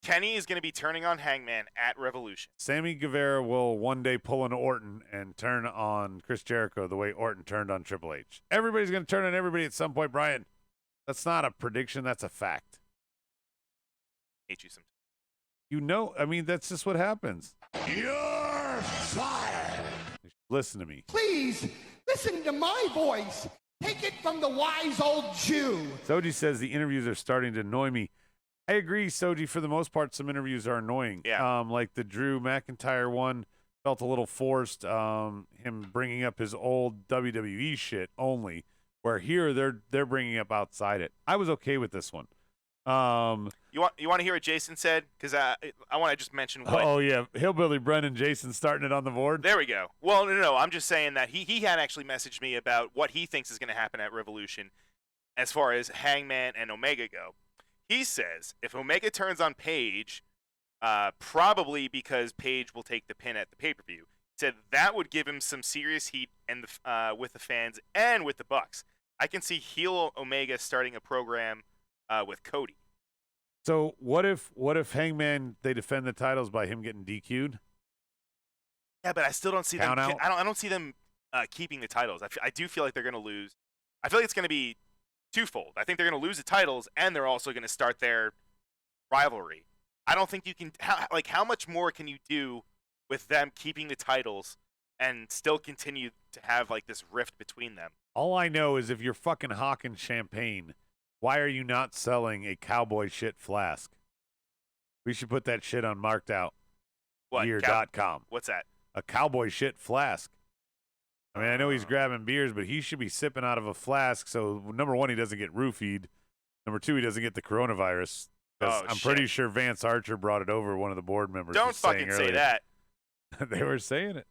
Kenny is going to be turning on Hangman at Revolution. Sammy Guevara will one day pull an Orton and turn on Chris Jericho the way Orton turned on Triple H. Everybody's going to turn on everybody at some point, Brian. That's not a prediction. That's a fact. I hate you sometimes. You know, I mean, that's just what happens. You're fired. Listen to me. Please, listen to my voice. Take it from the wise old Jew. Soji says the interviews are starting to annoy me. I agree, Soji. For the most part, some interviews are annoying. Yeah. Like the Drew McIntyre one felt a little forced. Him bringing up his old WWE shit only, where here they're bringing up outside it. I was okay with this one. You want to hear what Jason said? Because I want to just mention what. Oh yeah, Hillbilly Brennan Jason starting it on the board. There we go. Well, no. I'm just saying that he had actually messaged me about what he thinks is going to happen at Revolution, as far as Hangman and Omega go. He says if Omega turns on Page, probably because Page will take the pin at the pay-per-view. He said that would give him some serious heat and with the fans and with the Bucks. I can see heel Omega starting a program with Cody. So what if Hangman, they defend the titles by him getting DQ'd? Yeah, but I still don't see them. Count out? I don't see them keeping the titles. I do feel like they're going to lose. I feel like it's going to be twofold. I think they're going to lose the titles, and they're also going to start their rivalry. I don't think you can. How much more can you do with them keeping the titles and still continue to have like this rift between them? All I know is if you're fucking hawking champagne, why are you not selling a cowboy shit flask? We should put that shit on markedout. What? Year.com. What's that? a cowboy shit flask. I mean, I know he's grabbing beers, but he should be sipping out of a flask. So, number one, he doesn't get roofied. Number two, he doesn't get the coronavirus. I'm pretty sure Vance Archer brought it over. One of the board members. Don't fucking say that. They were saying it.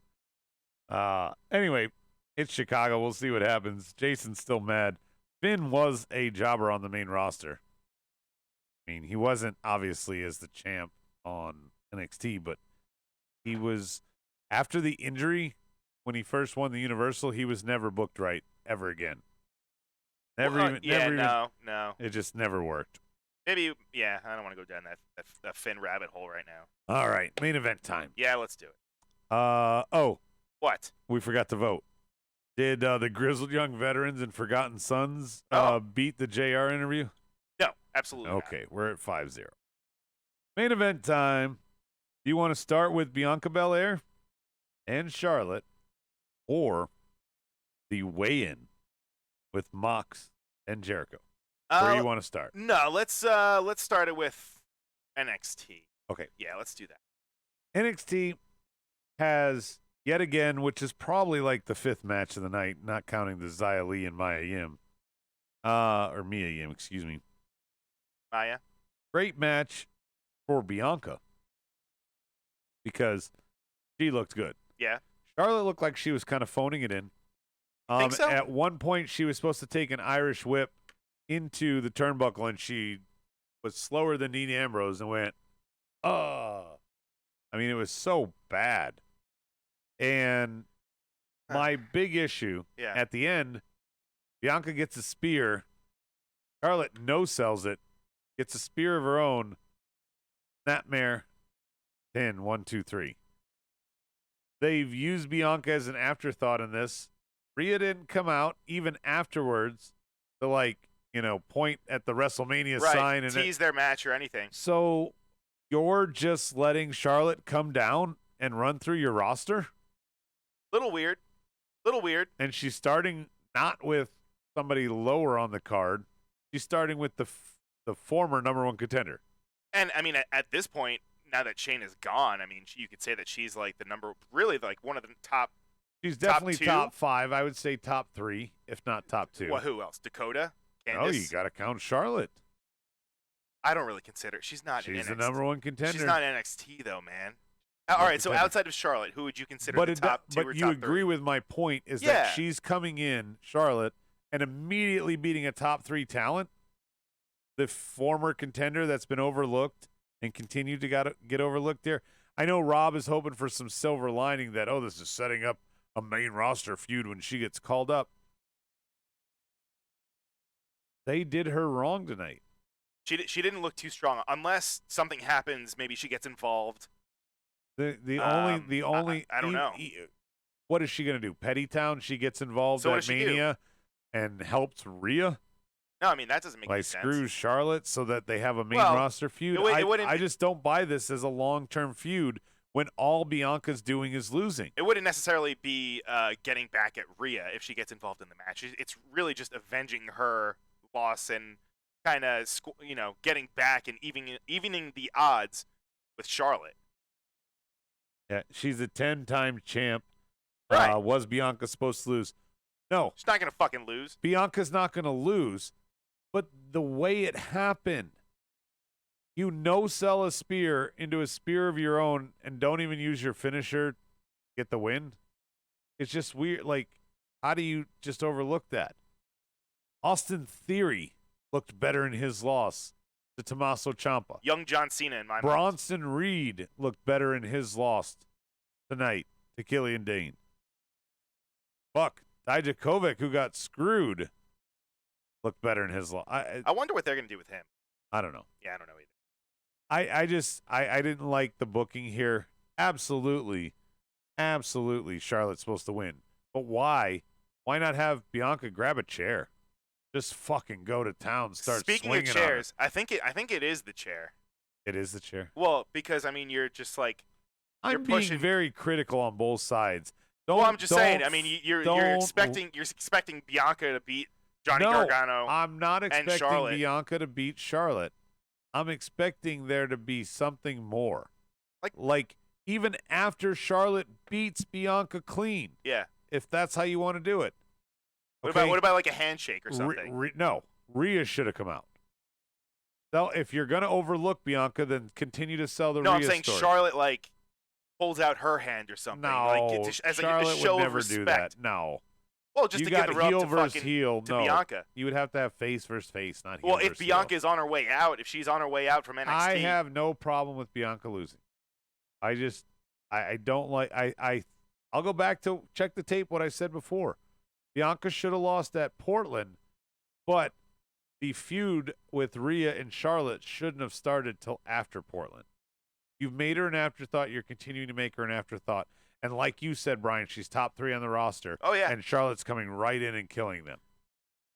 Anyway, it's Chicago. We'll see what happens. Jason's still mad. Finn was a jobber on the main roster. I mean, he wasn't obviously as the champ on NXT, but he was, after the injury, when he first won the Universal, he was never booked right ever again. No. It just never worked. Maybe, yeah, I don't want to go down that Finn rabbit hole right now. All right, main event time. Yeah, let's do it. What? We forgot to vote. Did the Grizzled Young Veterans and Forgotten Sons beat the JR interview? No, absolutely Okay, not. we're at 5-0. Main event time. Do you want to start with Bianca Belair and Charlotte, or the weigh-in with Mox and Jericho? Where do you want to start? No, let's start it with NXT. Okay. Yeah, let's do that. NXT has, yet again, which is probably like the fifth match of the night, not counting the Xia Li and Mia Yim. Or Mia Yim, excuse me. Maya? Great match for Bianca because she looked good. Yeah. Charlotte looked like she was kind of phoning it in. Think so? At one point, she was supposed to take an Irish whip into the turnbuckle, and she was slower than Dean Ambrose and went, I mean, it was so bad. And my big issue at the end, Bianca gets a spear. Charlotte no-sells it, gets a spear of her own. Snapmare, 10, 1, 2, 3. They've used Bianca as an afterthought in this. Rhea didn't come out even afterwards to, point at the WrestleMania sign and tease their match or anything. So you're just letting Charlotte come down and run through your roster? Little weird. And she's starting not with somebody lower on the card. She's starting with the former number one contender. And, I mean, at this point, now that Shane is gone, I mean, you could say that she's one of the top. She's definitely two? top 5. I would say top 3, if not top 2. Well, who else? Dakota? Candice? Oh, you got to count Charlotte. I don't really consider it. She's not in NXT. She's the number one contender. She's not NXT, though, man. All right, so outside of Charlotte, who would you consider the top 2 or But top you agree 3? with my point is that she's coming in, Charlotte, and immediately beating a top 3 talent, the former contender that's been overlooked and continued to get overlooked there. I know Rob is hoping for some silver lining that, this is setting up a main roster feud when she gets called up. They did her wrong tonight. She didn't look too strong unless something happens. Maybe she gets involved. I don't know. What is she going to do? Pettytown? She gets involved at Mania and helps Rhea? No, I mean, that doesn't make any sense. Screws Charlotte so that they have a main roster feud? I just don't buy this as a long-term feud when all Bianca's doing is losing. It wouldn't necessarily be getting back at Rhea if she gets involved in the match. It's really just avenging her loss and kind of, getting back and evening the odds with Charlotte. Yeah, she's a 10-time champ. Right. Was Bianca supposed to lose? No. She's not going to fucking lose. Bianca's not going to lose, but the way it happened, you no-sell a spear into a spear of your own and don't even use your finisher to get the win. It's just weird. How do you just overlook that? Austin Theory looked better in his loss to Tommaso Ciampa. Young John Cena in my mind. Bronson Reed looked better in his loss tonight to Killian Dane. Fuck. Dijakovic, who got screwed, looked better in his loss. I wonder what they're going to do with him. I don't know. Yeah, I don't know either. I didn't like the booking here. Absolutely, Charlotte's supposed to win. But why? Why not have Bianca grab a chair? Just fucking go to town, start Speaking swinging of chairs, I think it is the chair. It is the chair. Well, because I mean, you're just I'm being very critical on both sides. I'm just saying. I mean, you're expecting Bianca to beat Johnny Gargano. I'm not expecting Charlotte. Bianca to beat Charlotte. I'm expecting there to be something more. Like even after Charlotte beats Bianca clean, Yeah. if that's how you want to do it. What Okay? about like a handshake or something? No, Rhea should have come out. So if you're going to overlook Bianca, then continue to sell the No, Rhea I'm saying story. Charlotte like holds out her hand or something. No, like, as Charlotte a show would never of respect. do that. No. Well, just You to got give the rub heel to versus fucking heel. to No. Bianca. You would have to have face versus face, not heel Well, if versus Bianca heel. is on her way out, if she's on her way out from NXT, I have no problem with Bianca losing. I don't like I'll go back to check the tape what I said before. Bianca should have lost at Portland, but the feud with Rhea and Charlotte shouldn't have started till after Portland. You've made her an afterthought. You're continuing to make her an afterthought. And like you said, Brian, she's top 3 on the roster. Oh, yeah. And Charlotte's coming right in and killing them.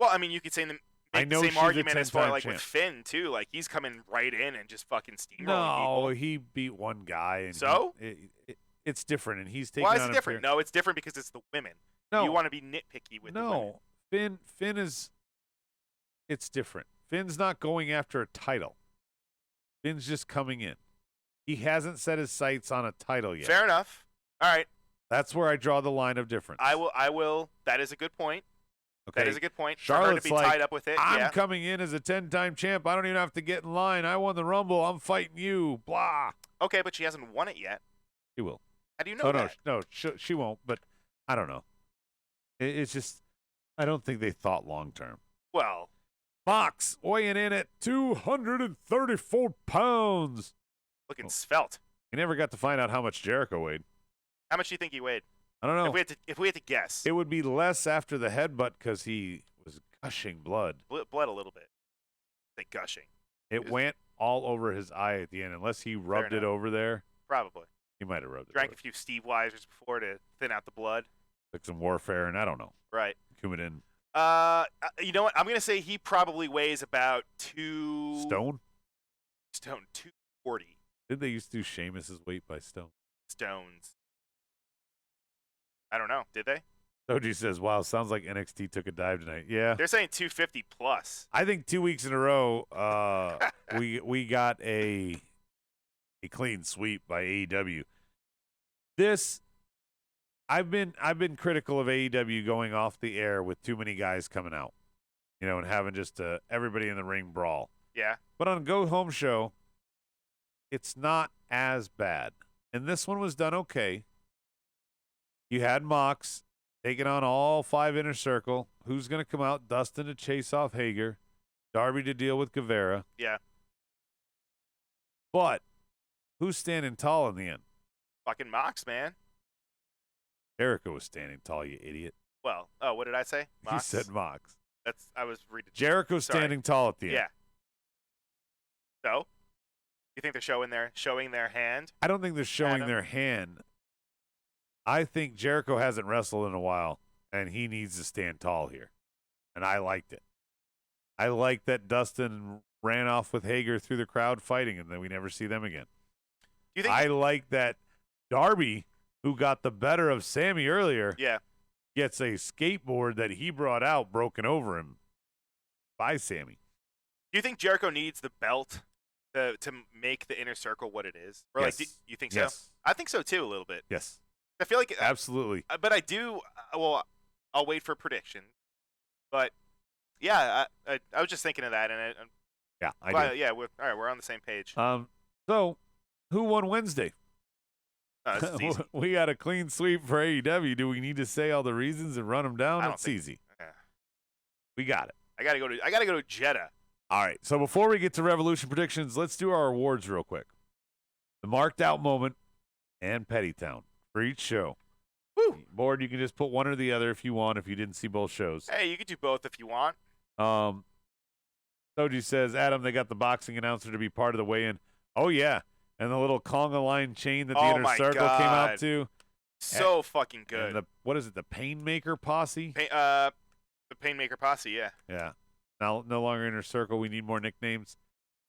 Well, I mean, you could say make I know the she's same a argument as far 10-time like champ. with Finn too. Like he's coming right in and just fucking steamrolling No, people. he beat one guy. And So? it's different, and he's taking Why on is it a different? fair- No, it's different because it's the women. No. You want to be nitpicky with the women. No, Finn is. It's different. Finn's not going after a title. Finn's just coming in. He hasn't set his sights on a title yet. Fair enough. All right. That's where I draw the line of difference. I will. That is a good point. Okay. That is a good point. Charlotte's for her to be like, tied up with it. I'm yeah. coming in as a 10-time champ. I don't even have to get in line. I won the Rumble. I'm fighting you. Blah. Okay, but she hasn't won it yet. She will. How do you know that? No, she won't. But I don't know. It's just I don't think they thought long term. Well, Mox weighing in at 234 pounds. looking svelte. We never got to find out how much Jericho weighed. How much do you think he weighed? I don't know. If we had to guess, It would be less after the headbutt because he was gushing blood. blood a little bit. Like gushing. It went all over his eye at the end. Unless he rubbed it enough. over there, Probably. he might have rubbed Drank it a few Steve Weisers before to thin out the blood. Took some Warfare, and I don't know. Right. Coumadin. You know what? I'm gonna say he probably weighs about Stone? 240 Did they used to do Sheamus's weight by Stone? stones. I don't know. Did they? Soji says, wow, sounds like NXT took a dive tonight. Yeah. They're saying 250 plus. I think 2 weeks in a row, we got a clean sweep by AEW. I've been critical of AEW going off the air with too many guys coming out, and having just everybody in the ring brawl. Yeah. But on Go Home Show, it's not as bad, and this one was done okay. You had Mox taking on all 5 Inner Circle. Who's going to come out? Dustin to chase off Hager, Darby to deal with Guevara. Yeah. But who's standing tall in the end? Fucking Mox, man. Jericho was standing tall, you idiot. Well, what did I say? Mox? You said Mox. I was reading. Jericho's Sorry. standing tall at the end. Yeah. So, you think they're showing their hand? I don't think they're showing Adam? their hand. I think Jericho hasn't wrestled in a while, and he needs to stand tall here. And I liked it. I like that Dustin ran off with Hager through the crowd fighting, and then we never see them again. You think? I like that Darby, who got the better of Sammy earlier, Yeah. gets a skateboard that he brought out broken over him by Sammy. Do you think Jericho needs the belt to make the Inner Circle what it is? Or Yes. like, you think so? Yes. I think so too, a little bit. Yes, I feel like, absolutely. but I do. Well, I'll wait for prediction. But yeah, I was just thinking of that, and Yeah, I do. yeah, all right, we're on the same page. So, who won Wednesday? This is easy. We got a clean sweep for AEW. Do we need to say all the reasons and run them down? I don't It's think- easy. Yeah. We got it. I gotta go to Jeddah. All right. So before we get to Revolution predictions, let's do our awards real quick. The Marked Out Moment and Pettytown for each show. Woo! Board, you can just put one or the other if you want, if you didn't see both shows. Hey, you could do both if you want. Soji says, Adam, they got the boxing announcer to be part of the weigh-in. Oh, yeah. And the little conga line chain that the Oh Inner my Circle came out God. to. So fucking good. And what is it, the Painmaker Posse? The Painmaker Posse, yeah. Yeah. Now, no longer Inner Circle. We need more nicknames.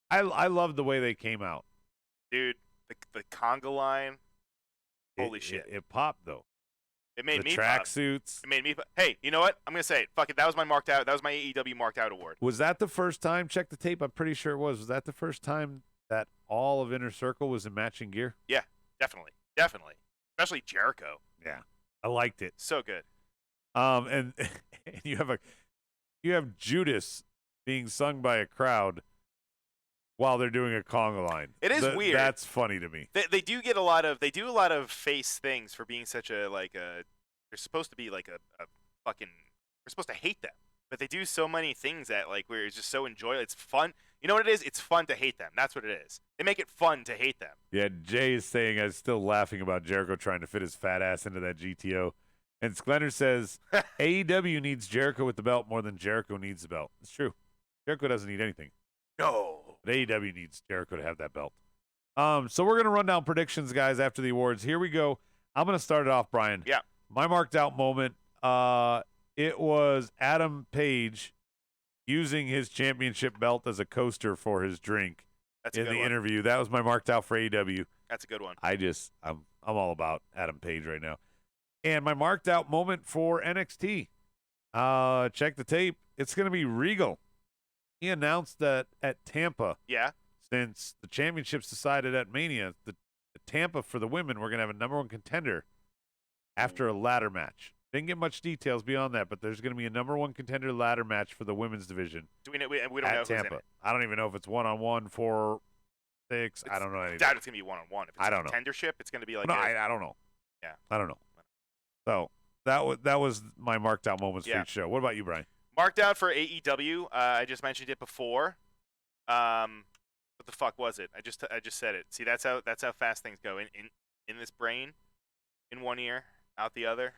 I love the way they came out. Dude, the conga line. Holy shit. It popped, though. It made The me pop. tracksuits. It made me pop. Hey, you know what? I'm going to say it. Fuck it. That was my marked out. That was my AEW marked out award. Was that the first time? Check the tape. I'm pretty sure it was. Was that the first time that all of Inner Circle was in matching gear? Yeah, definitely. Definitely. Especially Jericho. Yeah, I liked it. So good. And you have Judas being sung by a crowd while they're doing a conga line. It is weird. That's funny to me. They do a lot of face things for being such a they're supposed to be like a fucking, we're supposed to hate them, but they do so many things that like we're just so enjoyable. It's fun. You know what it is? It's fun to hate them. That's what it is. They make it fun to hate them. Yeah, Jay is saying I was still laughing about Jericho trying to fit his fat ass into that GTO. And Sklenner says AEW needs Jericho with the belt more than Jericho needs the belt. It's true. Jericho doesn't need anything. No. But AEW needs Jericho to have that belt. So we're going to run down predictions, guys, after the awards. Here we go. I'm going to start it off, Brian. Yeah. My marked out moment, it was Adam Page using his championship belt as a coaster for his drink in the interview. That was my marked out for AEW. That's a good one. I'm all about Adam Page right now. And my marked out moment for NXT. Check the tape. It's going to be Regal. He announced that at Tampa. Yeah. Since the championship's decided at Mania, the Tampa for the women, we're going to have a number one contender after a ladder match. Didn't get much details beyond that, but there's going to be a number one contender ladder match for the women's division. Do we know? We don't know at who's in Tampa. it. I don't even know if it's 1-on-1, 4-6. I don't know anything. I doubt it's going to be one-on-one. If it's I don't know. contendership, it's going to be like No, I don't know. Yeah. I don't know. So that was my marked out moments for each show. What about you, Brian? Marked out for AEW. I just mentioned it before. What the fuck was it? I just said it. See, that's how fast things go. In this brain, in one ear, out the other.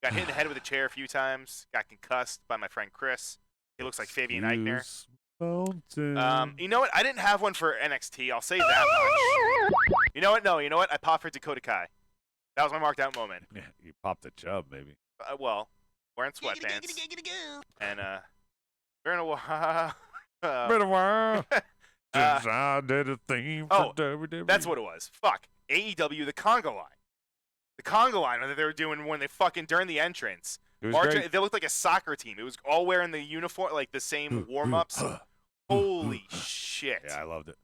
Got hit in the head with a chair a few times. Got concussed by my friend Chris. He looks like Fabian Eichner. You know what? I didn't have one for NXT. I'll say that much. You know what? No, you know what? I popped for Dakota Kai. That was my marked out moment. Yeah, you popped a chub, maybe. Well, wearing sweatpants. And we're in a while. Been a while since I did a thing for WWE. That's what it was. Fuck. AEW, the conga line. The conga line that they were doing when they fucking, during the entrance. It was great. They looked like a soccer team. It was all wearing the uniform, like the same warm-ups. Holy shit. Yeah, I loved it.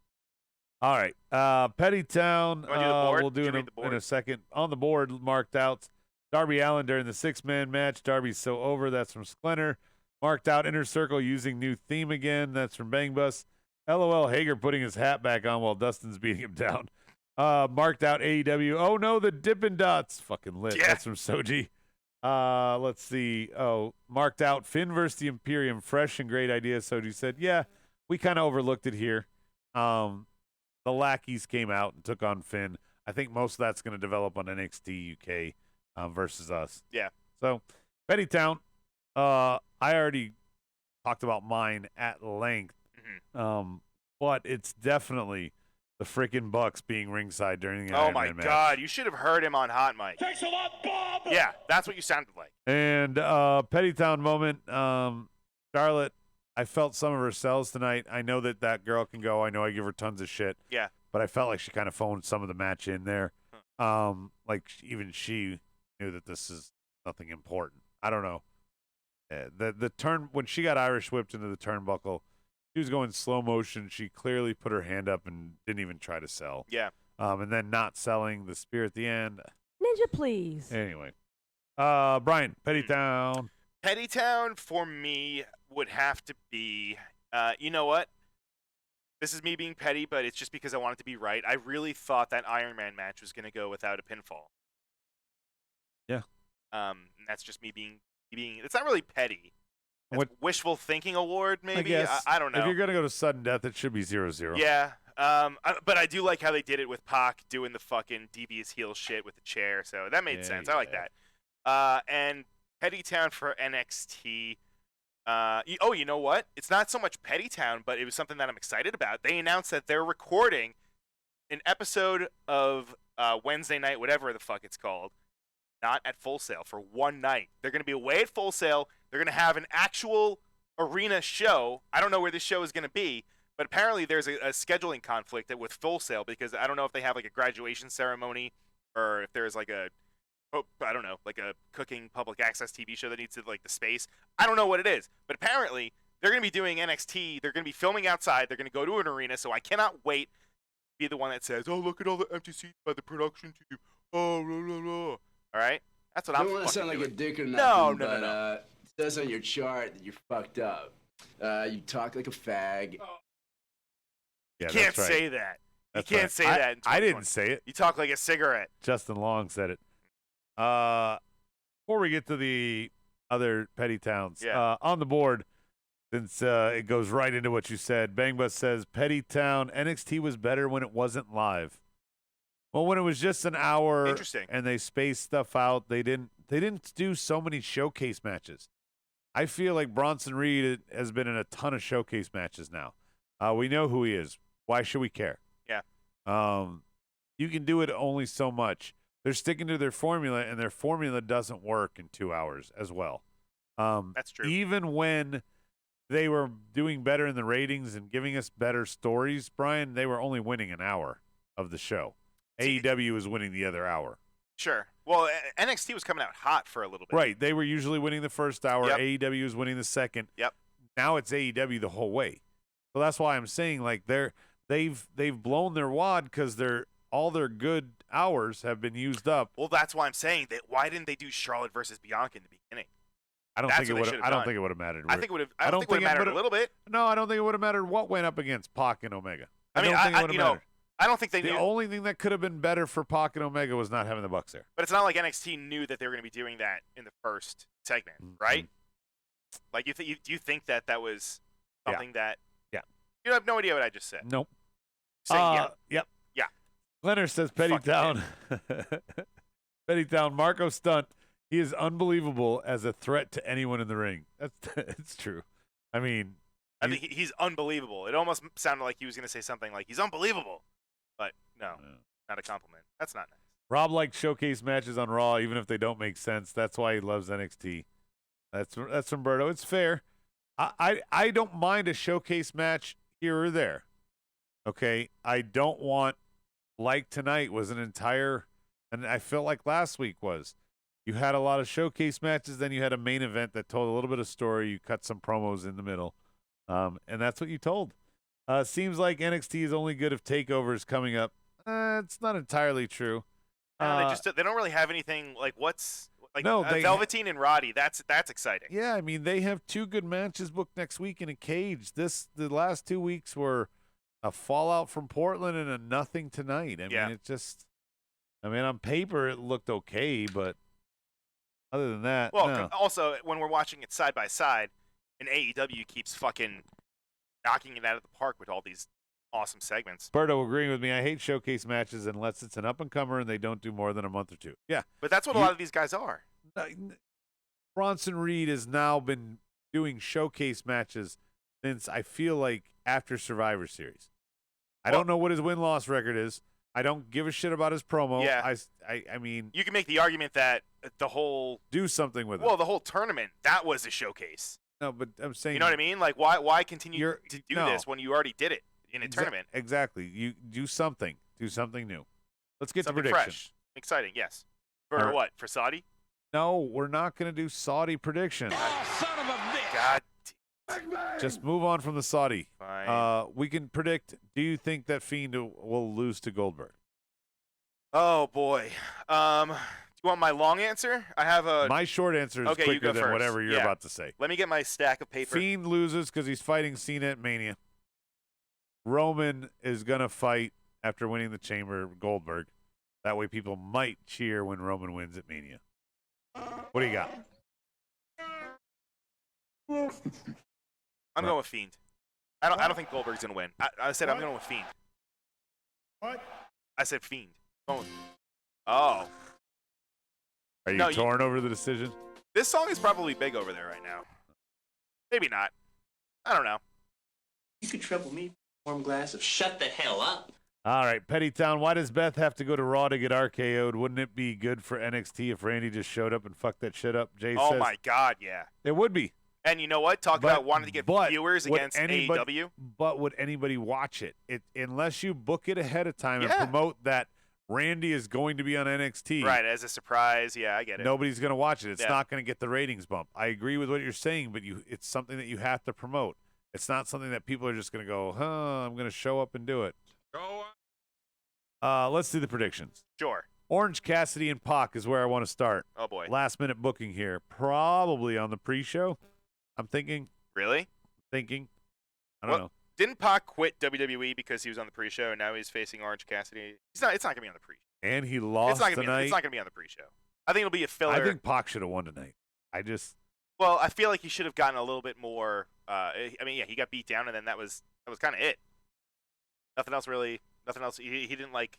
All right. Pettytown, we'll do in a second. On the board, marked out Darby Allin during the six-man match. Darby's so over. That's from Sklenner. Marked out Inner Circle using new theme again. That's from Bang Bus. LOL Hager putting his hat back on while Dustin's beating him down. Marked out AEW. Oh, no, the Dippin' Dots. Fucking lit. Yeah. That's from Soji. Let's see. Oh, marked out Finn versus the Imperium. Fresh and great idea. Soji said, yeah, we kind of overlooked it here. The lackeys came out and took on Finn. I think most of that's going to develop on NXT UK versus us. Yeah. So, Pettytown, I already talked about mine at length, but it's definitely the freaking Bucks being ringside during the Iron Man match. Oh, my God. You should have heard him on Hot Mic. Thanks a lot, Bob! Yeah, that's what you sounded like. And Pettytown moment, Charlotte, I felt some of her sells tonight. I know that girl can go. I know I give her tons of shit. Yeah. But I felt like she kind of phoned some of the match in there. Like even she knew that this is nothing important. I don't know. The turn when she got Irish whipped into the turnbuckle, she was going slow motion. She clearly put her hand up and didn't even try to sell. Yeah. And then not selling the spear at the end. Ninja, please. Anyway, Brian, Pettytown. Pettytown for me would have to be, you know what? This is me being petty, but it's just because I want it to be right. I really thought that Iron Man match was going to go without a pinfall. Yeah. And that's just me being. It's not really petty. It's wishful thinking award, maybe. I don't know. If you're gonna go to sudden death, it should be 0-0. Yeah. But I do like how they did it with Pac doing the fucking devious heel shit with the chair. So that made sense. I like that. And Pettytown for NXT. You know what? It's not so much Pettytown, but it was something that I'm excited about. They announced that they're recording an episode of Wednesday night, whatever the fuck it's called, not at Full Sail, for one night. They're going to be away at Full Sail. They're going to have an actual arena show. I don't know where this show is going to be, but apparently there's a scheduling conflict with Full Sail because I don't know if they have like a graduation ceremony or if there's like a cooking public access TV show that needs to like the space. I don't know what it is, but apparently they're going to be doing NXT. They're going to be filming outside. They're going to go to an arena, so I cannot wait to be the one that says, "Oh, look at all the empty seats by the production team. Oh, blah, blah, blah. All right, that's what I I'm. don't want to fucking sound like a doing. dick or No, nothing, no, no, but no. it says on your chart that you're fucked up. You talk like a fag. Yeah, You can't that's right. say that. That's you can't right. say that. In I 2020. didn't say it. You talk like a cigarette. Justin Long said it. Before we get to the other petty towns, on the board, since it goes right into what you said, Bangbus says Petty Town NXT was better when it wasn't live. Well, when it was just an hour, Interesting. and they spaced stuff out, they didn't do so many showcase matches. I feel like Bronson Reed has been in a ton of showcase matches now. We know who he is. Why should we care? Yeah. You can do it only so much. They're sticking to their formula, and their formula doesn't work in 2 hours as well. That's true. Even when they were doing better in the ratings and giving us better stories, Brian, they were only winning an hour of the show. AEW was winning the other hour. Sure. Well, NXT was coming out hot for a little bit. Right. They were usually winning the first hour. Yep. AEW was winning the second. Yep. Now it's AEW the whole way. So that's why I'm saying like they've blown their wad because all their good hours have been used up. Well, that's why I'm saying that. Why didn't they do Charlotte versus Bianca in the beginning? I don't That's think it what they would. should've I don't done. think it would have mattered. I think it would have. I I don't don't think it would think it have mattered would've- a little bit. No, I don't think it would have mattered what went up against Pac and Omega. I mean, don't think it would have mattered. I don't think they The knew. only thing that could have been better for Pac and Omega was not having the Bucks there. But it's not like NXT knew that they were going to be doing that in the first segment, right? Like, do you think that was something that? Yeah. You have no idea what I just said. Nope. Saying yeah. Yep. Yeah. Leonard says Petty Fucking Town. Petty Town. Marco Stunt. He is unbelievable as a threat to anyone in the ring. It's true. I mean, I think he's unbelievable. It almost sounded like he was going to say something like he's unbelievable, but no, not a compliment. That's not nice. Rob likes showcase matches on Raw, even if they don't make sense. That's why he loves NXT. That's from Berto. It's fair. I don't mind a showcase match here or there. Okay, I don't want, like tonight was an entire, and I felt like last week was. You had a lot of showcase matches, then you had a main event that told a little bit of story. You cut some promos in the middle, and that's what you told. Seems like NXT is only good if TakeOver is coming up. It's not entirely true. No, they don't really have anything like No, they- Velveteen and Roddy. That's exciting. Yeah, I mean, they have 2 good matches booked next week in a cage. The last 2 weeks were a fallout from Portland and a nothing tonight. I mean, it just, on paper it looked okay, but other than that, Well, no. also when we're watching it side by side, and AEW keeps fucking knocking it out of the park with all these awesome segments. Berto agreeing with me. I hate showcase matches unless it's an up-and-comer and they don't do more than a month or 2. Yeah. But that's what a lot of these guys are. Bronson Reed has now been doing showcase matches since I feel like after Survivor Series. I don't know what his win-loss record is. I don't give a shit about his promo. Yeah. I mean, You can make the argument that the whole do something with it. the whole tournament, that was a showcase. No, but I'm saying, You know what I mean? Like, why continue You're- to do no. this when you already did it in a tournament? Exactly. You do something. Do something new. Let's get Something to predictions. fresh, exciting. Yes. For All right. what? For Saudi? No, we're not going to do Saudi predictions. God. Just move on from the Saudi. Fine. We can predict. Do you think that Fiend will lose to Goldberg? Oh boy. Do you want my long answer? I have a. My short answer is Okay, you quicker go than first. whatever you're Yeah. about to say. Let me get my stack of paper. Fiend loses because he's fighting Cena at Mania. Roman is going to fight after winning the Chamber Goldberg. That way people might cheer when Roman wins at Mania. What do you got? I'm going with Fiend. I don't think Goldberg's gonna win. I said I'm going with Fiend. What? I said Fiend. Oh. Oh. Are you No, torn over the decision? This song is probably big over there right now. Maybe not. I don't know. You could trouble me. Warm glass of shut the hell up. All right, Petty Town. Why does Beth have to go to Raw to get RKO'd? Wouldn't it be good for NXT if Randy just showed up and fucked that shit up? Jay Oh says my God, yeah. it would be. And you know what? Talk about wanting to get viewers would against anybody- AEW. But would anybody watch it? Unless you book it ahead of time and Yeah. promote that Randy is going to be on NXT. Right, as a surprise. Yeah, I get it. Nobody's going to watch it. It's Yeah. not going to get the ratings bump. I agree with what you're saying, but it's something that you have to promote. It's not something that people are just going to go, I'm going to show up and do it. Let's do the predictions. Sure. Orange Cassidy and Pac is where I want to start. Oh boy. Last minute booking here. Probably on the pre-show. I'm thinking. Really? I don't know. Didn't Pac quit WWE because he was on the pre-show and now he's facing Orange Cassidy? It's not going to be on the pre-show. And he lost tonight. It's not going to be on the pre-show. I think it'll be a filler. I think Pac should have won tonight. Well, I feel like he should have gotten a little bit more. He got beat down, and then that was kind of it. Nothing else really. Nothing else. He didn't like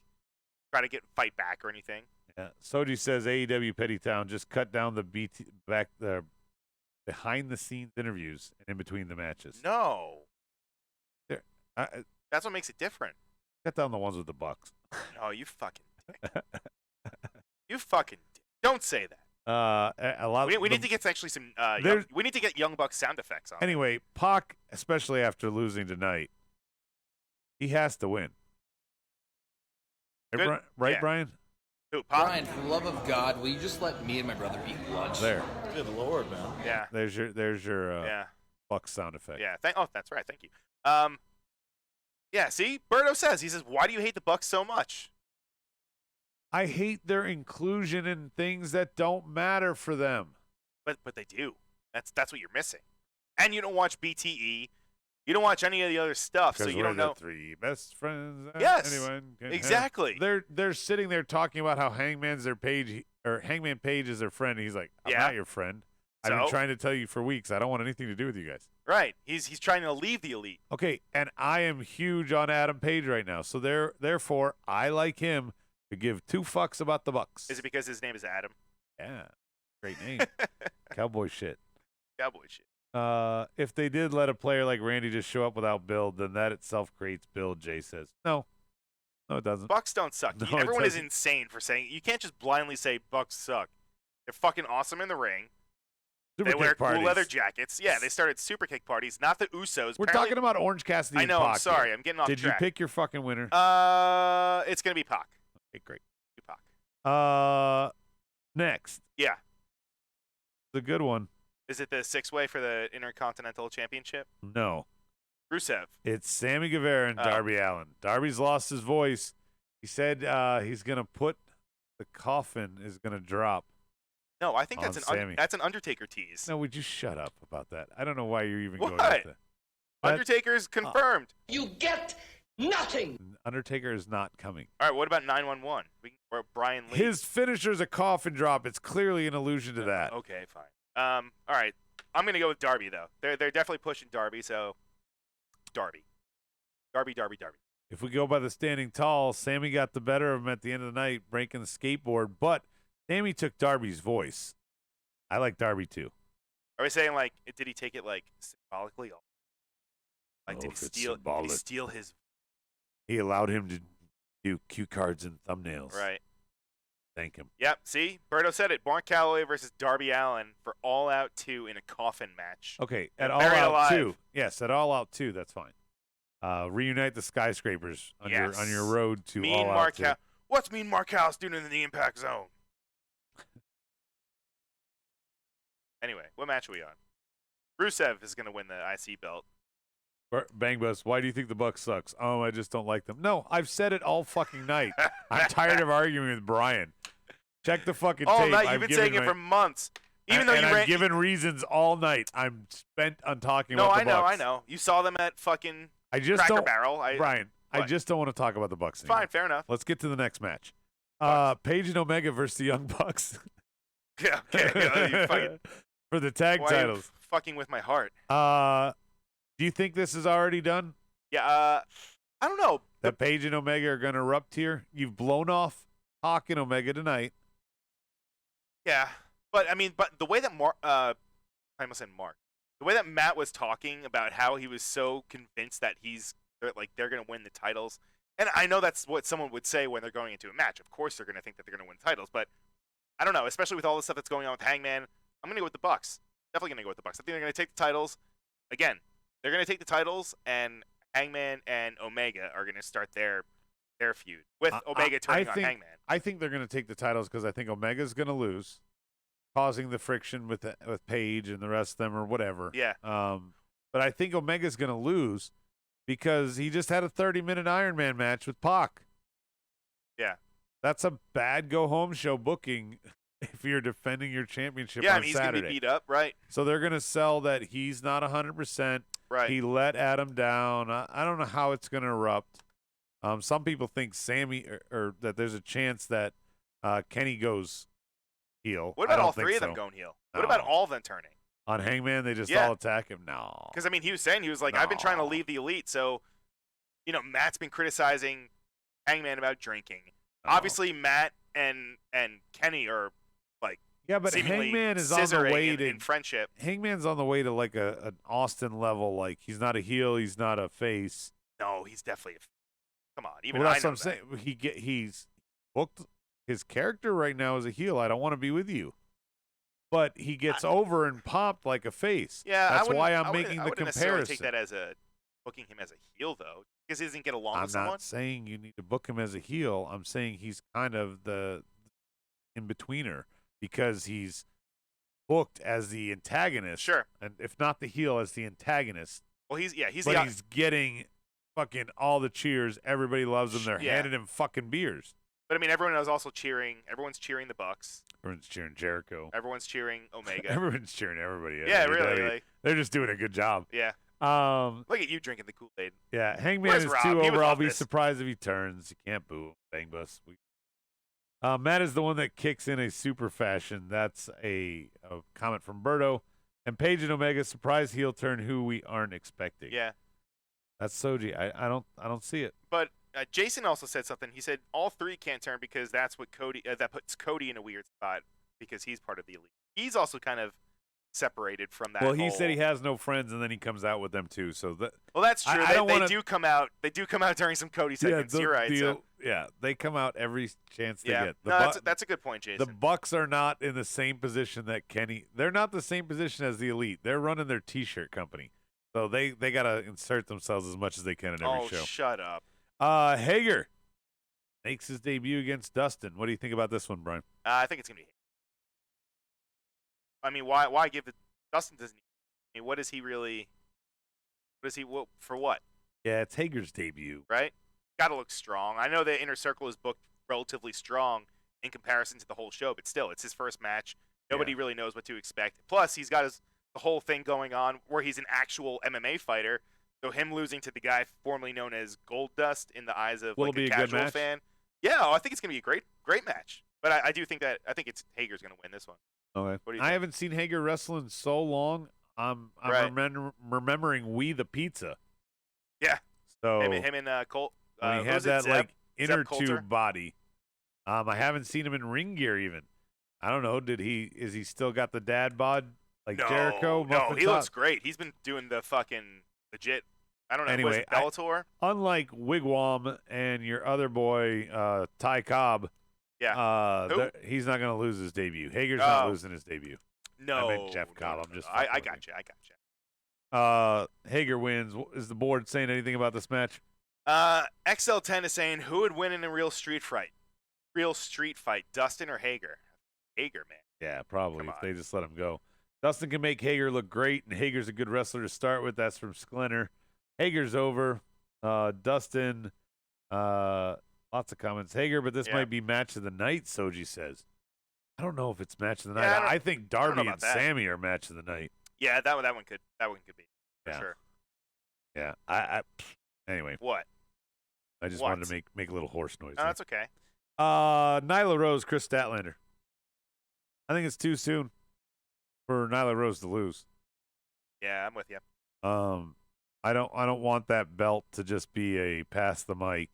try to fight back or anything. Yeah. Soji says AEW Pettytown just cut down the behind the scenes interviews and in between the matches. No. That's what makes it different. Cut down the ones with the Bucks. No, you fucking dick. You fucking dick. Don't say that. A lot. We need to get actually some. We need to get Young Bucks sound effects on. Anyway, Pac, especially after losing tonight, he has to win. Right, Brian? Who, Pac? Brian, for the love of God, will you just let me and my brother eat lunch? There. Good Lord, man. Yeah. There's your Bucks sound effect. Yeah. That's right. Thank you. Yeah. See, Berto says, he says, why do you hate the Bucks so much? I hate their inclusion in things that don't matter for them. But they do. That's what you're missing. And you don't watch BTE. You don't watch any of the other stuff, so you don't know. The three best friends. Yes, anyone can exactly. Have. They're sitting there talking about how Hangman Page is their friend. And he's like, I'm not your friend. I've been trying to tell you for weeks. I don't want anything to do with you guys. Right. He's trying to leave the Elite. Okay, and I am huge on Adam Page right now, so therefore I like him to give two fucks about the Bucks. Is it because his name is Adam? Yeah, great name. Cowboy shit. Cowboy shit. If they did let a player like Randy just show up without build, then that itself creates build, Jay says. No, it doesn't. Bucks don't suck. No, Everyone is insane for saying you can't just blindly say Bucks suck. They're fucking awesome in the ring. They wear cool leather jackets. Yeah, they started super kick parties, not the Usos. We're talking about Orange Cassidy. I know. And Pac I'm sorry. here. I'm getting off track. Did you pick your fucking winner? It's gonna be Pac. Okay, great. Pac. Next. Yeah. The good one. Is it the 6-way for the Intercontinental Championship? No. Rusev. It's Sammy Guevara and Darby Allin. Darby's lost his voice. He said he's gonna put the coffin is gonna drop. No, I think that's an Undertaker tease. No, would you shut up about that? I don't know why you're even going with that. Undertaker's confirmed. You get nothing. Undertaker is not coming. All right, what about 911? Or Brian Lee? His finisher's a coffin drop. It's clearly an allusion to that. Okay, fine. All right. I'm going to go with Darby, though. They're definitely pushing Darby, so Darby. Darby. If we go by the standing tall, Sammy got the better of him at the end of the night, breaking the skateboard, but Sammy took Darby's voice. I like Darby, too. Are we saying, like, did he take it, like, symbolically? Like, did he steal his... He allowed him to do cue cards and thumbnails. Right. Thank him. Yep, see? Berto said it. Mark Calloway versus Darby Allin for All Out 2 in a coffin match. Okay, at All Out 2. Yes, at All Out 2, that's fine. Reunite the skyscrapers on your road to All Out 2. What's Mean Mark House doing in the Impact Zone? Anyway, what match are we on? Rusev is going to win the IC belt. Bang Bus, why do you think the Bucks sucks? Oh, I just don't like them. No, I've said it all fucking night. I'm tired of arguing with Brian. Check the fucking tape. All night, you've been saying it for months. I've given reasons all night. I'm spent on talking about the Bucks. No, I know. You saw them at fucking Cracker Barrel. Brian, I just don't want to talk about the Bucks anymore. Fine, fair enough. Let's get to the next match. Paige and Omega versus the Young Bucks. Yeah, okay. For the tag titles. Are you fucking with my heart. Do you think this is already done? Yeah, I don't know. That Paige and Omega are going to erupt here? You've blown off Hawk and Omega tonight. Yeah, but the way that I almost said Mark. The way that Matt was talking about how he was so convinced that they're going to win the titles, and I know that's what someone would say when they're going into a match. Of course, they're going to think that they're going to win titles, but I don't know. Especially with all the stuff that's going on with Hangman, I'm going to go with the Bucks. Definitely going to go with the Bucks. I think they're going to take the titles again. They're going to take the titles, and Hangman and Omega are going to start their feud with Omega turning on Hangman. I think they're going to take the titles because I think Omega's going to lose, causing the friction with Paige and the rest of them or whatever. Yeah. But I think Omega's going to lose because he just had a 30-minute Iron Man match with Pac. Yeah. That's a bad go-home show booking if you're defending your championship Yeah, on I mean, he's Saturday. going to be beat up, right? So they're going to sell that he's not 100%. Right. He let Adam down. I don't know how it's going to erupt. Some people think Sammy or that there's a chance that Kenny goes heel. What I about don't all think three of so. them going heel? No. What about all of them turning? On Hangman, they just Yeah. all attack him? No. Because, I mean, he was saying, he was like, I've been trying to No. leave the Elite, so, Matt's been criticizing Hangman about drinking. No. Obviously, Matt and Kenny are, Yeah, but seemingly Hangman is on the scissoring way in friendship. Hangman's on the way to like an Austin level. Like he's not a heel, he's not a face. No, he's definitely come on. Even Well, I that's know what I'm that. saying. He's booked his character right now as a heel. I don't want to be with you, but he gets over and popped like a face. Yeah, that's why I I'm wouldn't- making I the wouldn't necessarily comparison. take that as booking him as a heel though, because he doesn't get along I'm with someone. not saying you need to book him as a heel. I'm saying he's kind of the in-betweener because he's booked as the antagonist. Sure. And if not the heel, as the antagonist. Well, he's But he's getting fucking all the cheers. Everybody loves him. They're Yeah. handing him fucking beers. But I mean, everyone is also cheering. Everyone's cheering the Bucks. Everyone's cheering Jericho. Everyone's cheering Omega. Everyone's cheering everybody. at Yeah, WWE. really, like- They're just doing a good job. Yeah. Look at you drinking the Kool-Aid. Yeah, Hangman Where's is Rob? 2 He would over. I'll love be this. surprised if he turns. You can't boo him. Bang bus. Matt is the one that kicks in a super fashion. That's a comment from Berto. And Paige and Omega surprise heel turn who we aren't expecting. Yeah. That's Soji. I don't see it. But Jason also said something. He said all three can't turn because that's what Cody that puts Cody in a weird spot because he's part of the Elite. He's also kind of separated from that. Well, he said he has no friends, and then he comes out with them too. So well, that's true. I don't they wanna- do come out. They do come out during some Cody segments. You're right. Yeah, they come out every chance they yeah, get. no, that's a good point, Jason. The Bucks are not in the same position that Kenny. They're not the same position as the Elite. They're running their T-shirt company, so they got to insert themselves as much as they can in every show. Shut up. Hager makes his debut against Dustin. What do you think about this one, Brian? I think it's gonna be. I mean, why give it? Dustin doesn't. I mean, what is he really? What is he? For what? Yeah, it's Hager's debut. Right? Got to look strong. I know the Inner Circle is booked relatively strong in comparison to the whole show, but still, it's his first match. Nobody really knows what to expect. Plus, he's got the whole thing going on where he's an actual MMA fighter. So him losing to the guy formerly known as Gold Dust in the eyes of Will like it be a a good casual match? fan. Yeah, I think it's gonna be a great match. But I do think it's Hager's gonna win this one. Okay. What do you I think? haven't seen Hager wrestle in so long. I'm Right. remembering We the Pizza. Yeah. So Him and Colt. when he who had was it, that Zeb? like Zeb inner Coulter? tube body. I haven't seen him in ring gear even. I don't know. Is he still got the dad bod like No, Jericho? no, Muffin he top? looks great. He's been doing the fucking legit. I don't know. Anyway, was it Bellator? Unlike Wigwam and your other boy Ty Cobb, Yeah. Who? he's not going to lose his debut. Hager's not Oh. losing his debut. No. I meant Jeff Cobb. I'm just I fucking got with you. I got you. Hager wins. Is the board saying anything about this match? XL10 is saying who would win in a real street fight? Real street fight, Dustin or Hager? Hager, man. Yeah, probably Come if on. they just let him go. Dustin can make Hager look great, and Hager's a good wrestler to start with. That's from Sklenner. Hager's over. Dustin, lots of comments. Hager, but this Yeah. might be match of the night, Soji says. I don't know if it's match of the night. Yeah, I think I don't Darby know and about that. Sammy are match of the night. Yeah, that one could be for Yeah. sure. Yeah. Anyway, What? I just What? wanted to make a little horse noise. No, that's okay. Nyla Rose, Chris Statlander. I think it's too soon for Nyla Rose to lose. Yeah, I'm with you. I don't want that belt to just be a pass the mic.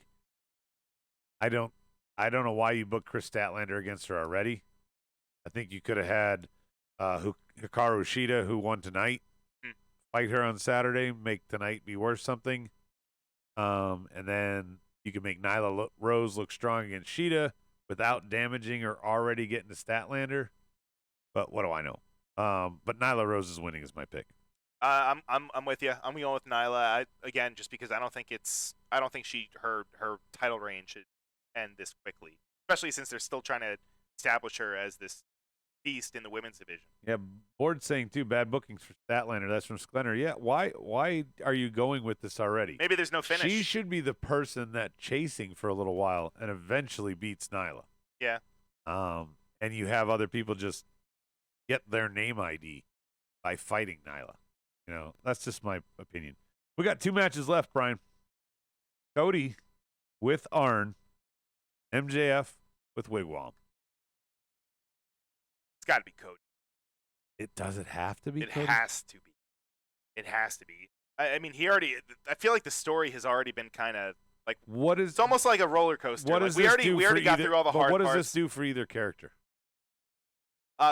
I don't know why you booked Chris Statlander against her already. I think you could have had Hikaru Shida, who won tonight, fight her on Saturday, make tonight be worth something. And then you can make Nyla Rose look strong against Shida without damaging or already getting to Statlander. But what do I know? But Nyla Rose is winning is my pick. I'm with you. I'm going with Nyla again, just because I don't think her title reign should end this quickly, especially since they're still trying to establish her as this beast in the women's division. Yeah, Board's saying too, bad bookings for Statlander. That's from Sklenner. Yeah, why are you going with this already? Maybe there's no finish. She should be the person that chasing for a little while and eventually beats Nyla. Yeah. And you have other people just get their name ID by fighting Nyla. You know, that's just my opinion. We got 2 matches left, Brian. Cody with Arn, MJF with Wigwam. It's got to be Cody. Does it have to be It Cody? has to be. It has to be. I mean, I feel like the story has already been kind of like. What is? It's almost like a roller coaster. What like does we this already do we for already got either- through all the but hard what does parts. this do for either character?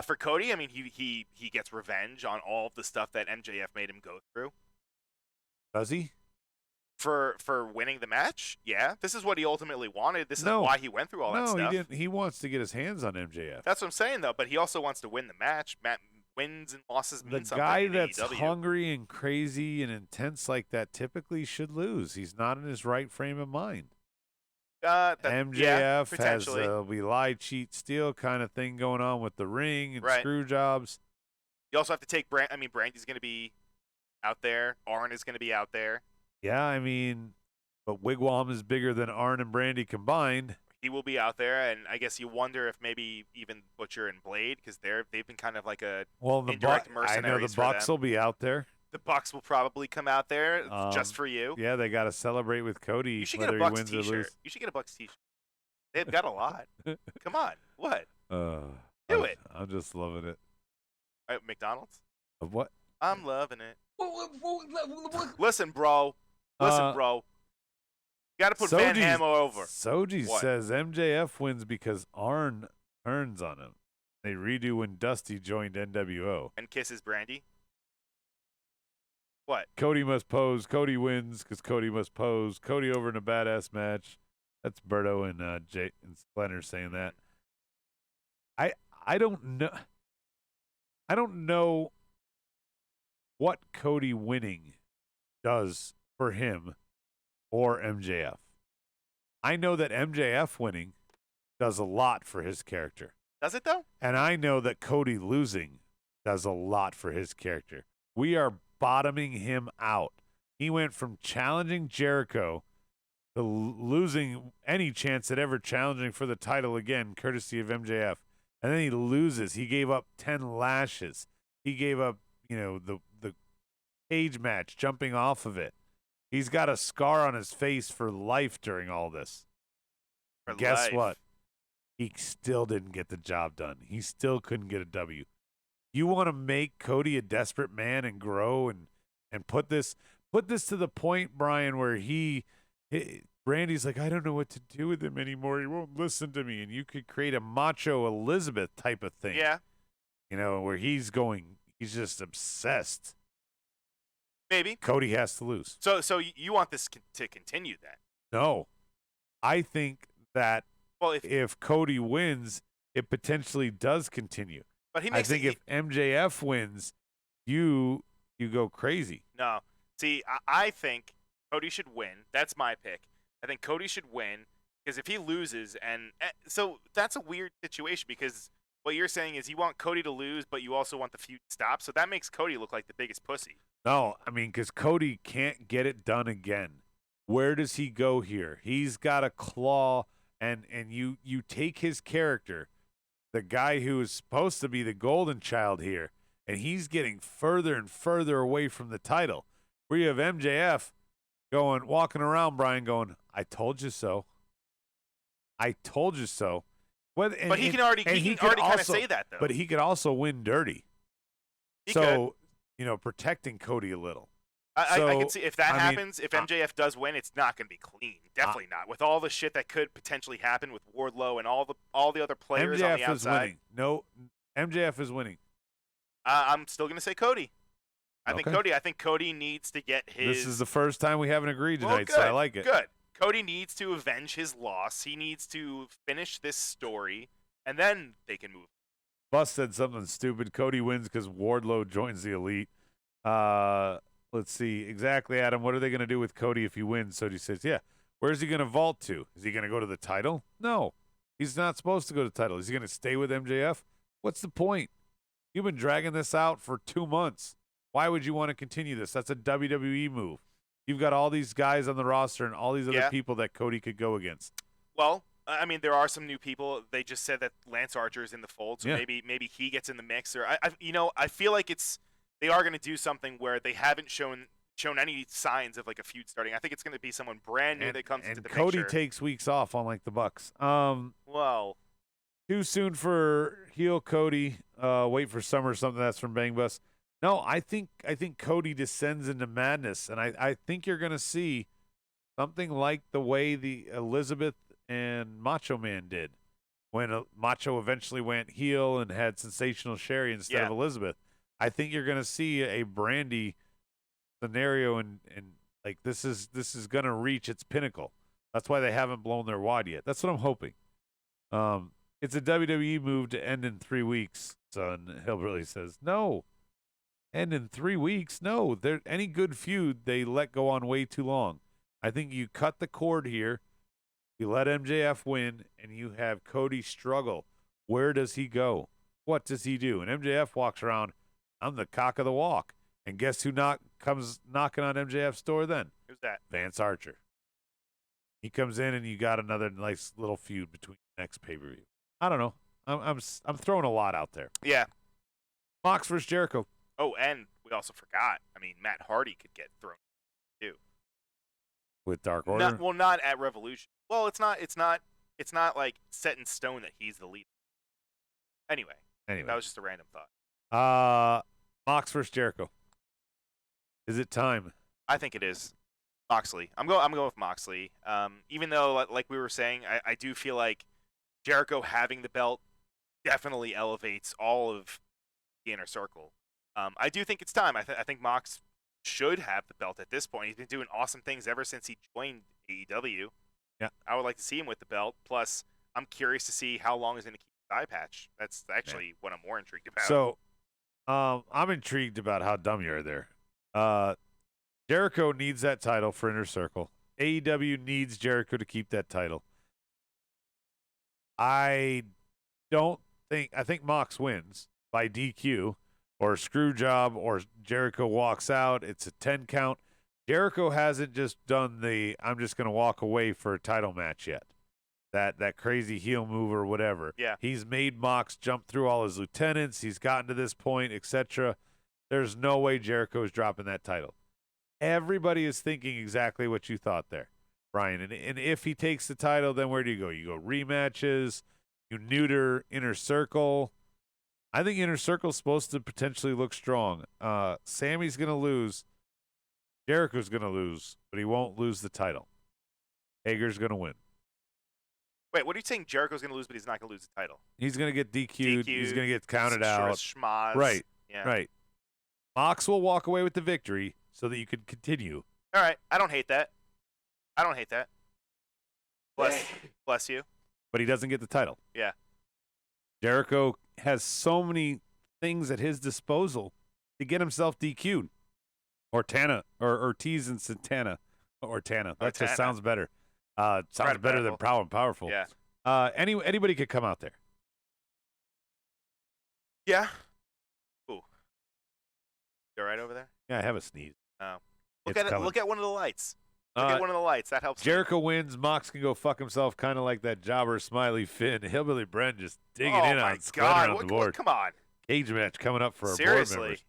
For Cody, I mean, he gets revenge on all of the stuff that MJF made him go through. Does he? For winning the match, yeah. This is what he ultimately wanted. This is No. why he went through all that No, stuff. he didn't. He wants to get his hands on MJF. That's what I'm saying, though. But he also wants to win the match. Wins and losses mean The something. guy in that's AEW. hungry and crazy and intense like that typically should lose. He's not in his right frame of mind. MJF yeah, has potentially. a we lie, cheat, steal kind of thing going on with the ring and Right. screw jobs. You also have to take Brand. I mean, Brandy's going to be out there. Arn is going to be out there. Yeah, I mean, but Wigwam is bigger than Arn and Brandy combined. He will be out there, and I guess you wonder if maybe even Butcher and Blade, because they've been kind of like a Well, the indirect I know mercenaries the for Bucks them. will be out there. The Bucks will probably come out there just for you. Yeah, they got to celebrate with Cody. You should get whether a he Bucks wins or T-shirt. loses. You should get a Bucks T-shirt. They've got a lot. Come on, what? Do it. I'm just loving it. McDonald's. What? I'm loving it. Listen, bro. Listen, bro. You got to put Van Hammer over. Soji What? says MJF wins because Arn turns on him. They redo when Dusty joined NWO. And kisses Brandy. What? Cody must pose. Cody wins because Cody must pose. Cody over in a badass match. That's Berto and Jay and Splinter saying that. I don't know. I don't know what Cody winning does for him or MJF. I know that MJF winning does a lot for his character. Does it, though? And I know that Cody losing does a lot for his character. We are bottoming him out. He went from challenging Jericho to losing any chance at ever challenging for the title again, courtesy of MJF. And then he loses. He gave up 10 lashes. He gave up, the cage match, jumping off of it. He's got a scar on his face for life during all this. For Guess life. what? He still didn't get the job done. He still couldn't get a W. You want to make Cody a desperate man and grow and put this to the point, Brian, where Brandy's like, I don't know what to do with him anymore. He won't listen to me. And you could create a macho Elizabeth type of thing. Yeah. Where he's just obsessed. Maybe. Cody has to lose. So you want this to continue then? No. I think that Well, if Cody wins, it potentially does continue. but he I makes think if MJF wins, you go crazy. No. See, I think Cody should win. That's my pick. I think Cody should win because if he loses, so that's a weird situation because what you're saying is you want Cody to lose, but you also want the feud to stop. So that makes Cody look like the biggest pussy. No, I mean, because Cody can't get it done again. Where does he go here? He's got a claw, and you take his character, the guy who is supposed to be the golden child here, and he's getting further and further away from the title. Where you have MJF walking around, Brian, going, I told you so. I told you so. But he can already kind of say that, though. But he could also win dirty. He so, protecting Cody a little. I So, can see if that I mean, happens, if MJF does win, it's not going to be clean. Definitely not. With all the shit that could potentially happen with Wardlow and all the other players on the MJF is outside. winning. No, MJF is winning. I'm still going to say Cody. I Okay. think Cody needs to get his. This is the first time we haven't agreed Well, tonight, so I like it. Good. Cody needs to avenge his loss. He needs to finish this story, and then they can move. Bus said something stupid. Cody wins because Wardlow joins the Elite. Let's see. Exactly, Adam. What are they going to do with Cody if he wins? So he says, yeah. Where's he going to vault to? Is he going to go to the title? No. He's not supposed to go to the title. Is he going to stay with MJF? What's the point? You've been dragging this out for 2 months. Why would you want to continue this? That's a WWE move. You've got all these guys on the roster and all these other people that Cody could go against. Well, I mean, there are some new people. They just said that Lance Archer is in the fold, so Yeah. maybe he gets in the mix. Or I feel like they are going to do something where they haven't shown any signs of like a feud starting. I think it's going to be someone brand new that comes into the Cody picture. takes weeks off, unlike the Bucks. Well, Too soon for heel Cody. Wait for summer or something. That's from Bang Bus. No, I think Cody descends into madness, and I think you're going to see something like the way the Elizabeth and Macho Man did when Macho eventually went heel and had Sensational Sherry instead of Elizabeth. I think you're going to see a Brandy scenario, and like this is going to reach its pinnacle. That's why they haven't blown their wad yet. That's what I'm hoping. It's a WWE move to end in 3 weeks, son. Hillbilly says, no. End in 3 weeks? No. Any good feud, they let go on way too long. I think you cut the cord here. You let MJF win, and you have Cody struggle. Where does he go? What does he do? And MJF walks around, I'm the cock of the walk. And guess who comes knocking on MJF's door then? Who's that? Vance Archer. He comes in, and you got another nice little feud between the next pay-per-view. I don't know. I'm throwing a lot out there. Yeah. Mox versus Jericho. Oh, and we also forgot. I mean, Matt Hardy could get thrown too. With Dark Order? Not at Revolution. Well, it's not like set in stone that he's the leader. Anyway, that was just a random thought. Mox versus Jericho. Is it time? I think it is. Moxley. I'm going with Moxley. Even though, like we were saying, I do feel like Jericho having the belt definitely elevates all of the Inner Circle. I do think it's time. I think Mox should have the belt at this point. He's been doing awesome things ever since he joined AEW. Yeah, I would like to see him with the belt. Plus, I'm curious to see how long he's going to keep the eye patch. That's actually what I'm more intrigued about. So, I'm intrigued about how dumb you are there. Jericho needs that title for Inner Circle. AEW needs Jericho to keep that title. I think Mox wins by DQ or screw job or Jericho walks out. It's a 10 count. Jericho hasn't just done I'm just going to walk away for a title match yet. That crazy heel move or whatever. Yeah. He's made Mox jump through all his lieutenants. He's gotten to this point, etc. There's no way Jericho is dropping that title. Everybody is thinking exactly what you thought there, Brian. And if he takes the title, then where do you go? You go rematches, you neuter Inner Circle. I think Inner Circle's supposed to potentially look strong. Sammy's going to lose. Jericho's going to lose, but he won't lose the title. Hager's going to win. Wait, what are you saying? Jericho's going to lose, but he's not going to lose the title? He's going to get DQ'd. He's going to get counted out. Schmaz. Right. Yeah. Right. Mox will walk away with the victory so that you can continue. All right. I don't hate that. Bless you. But he doesn't get the title. Yeah. Jericho has so many things at his disposal to get himself DQ'd. Ortiz and Santana. Ortana. That just sounds better. Sounds better than Proud and Powerful. Yeah. Anybody could come out there. Yeah. Ooh. You all right over there? Yeah, I have a sneeze. Oh. Look at one of the lights. Look at one of the lights. That helps. Jericho wins. Mox can go fuck himself, kind of like that jobber Smiley Finn. Hillbilly Brent just digging in on Splendor on the board. Come on. Cage match coming up for our Seriously. board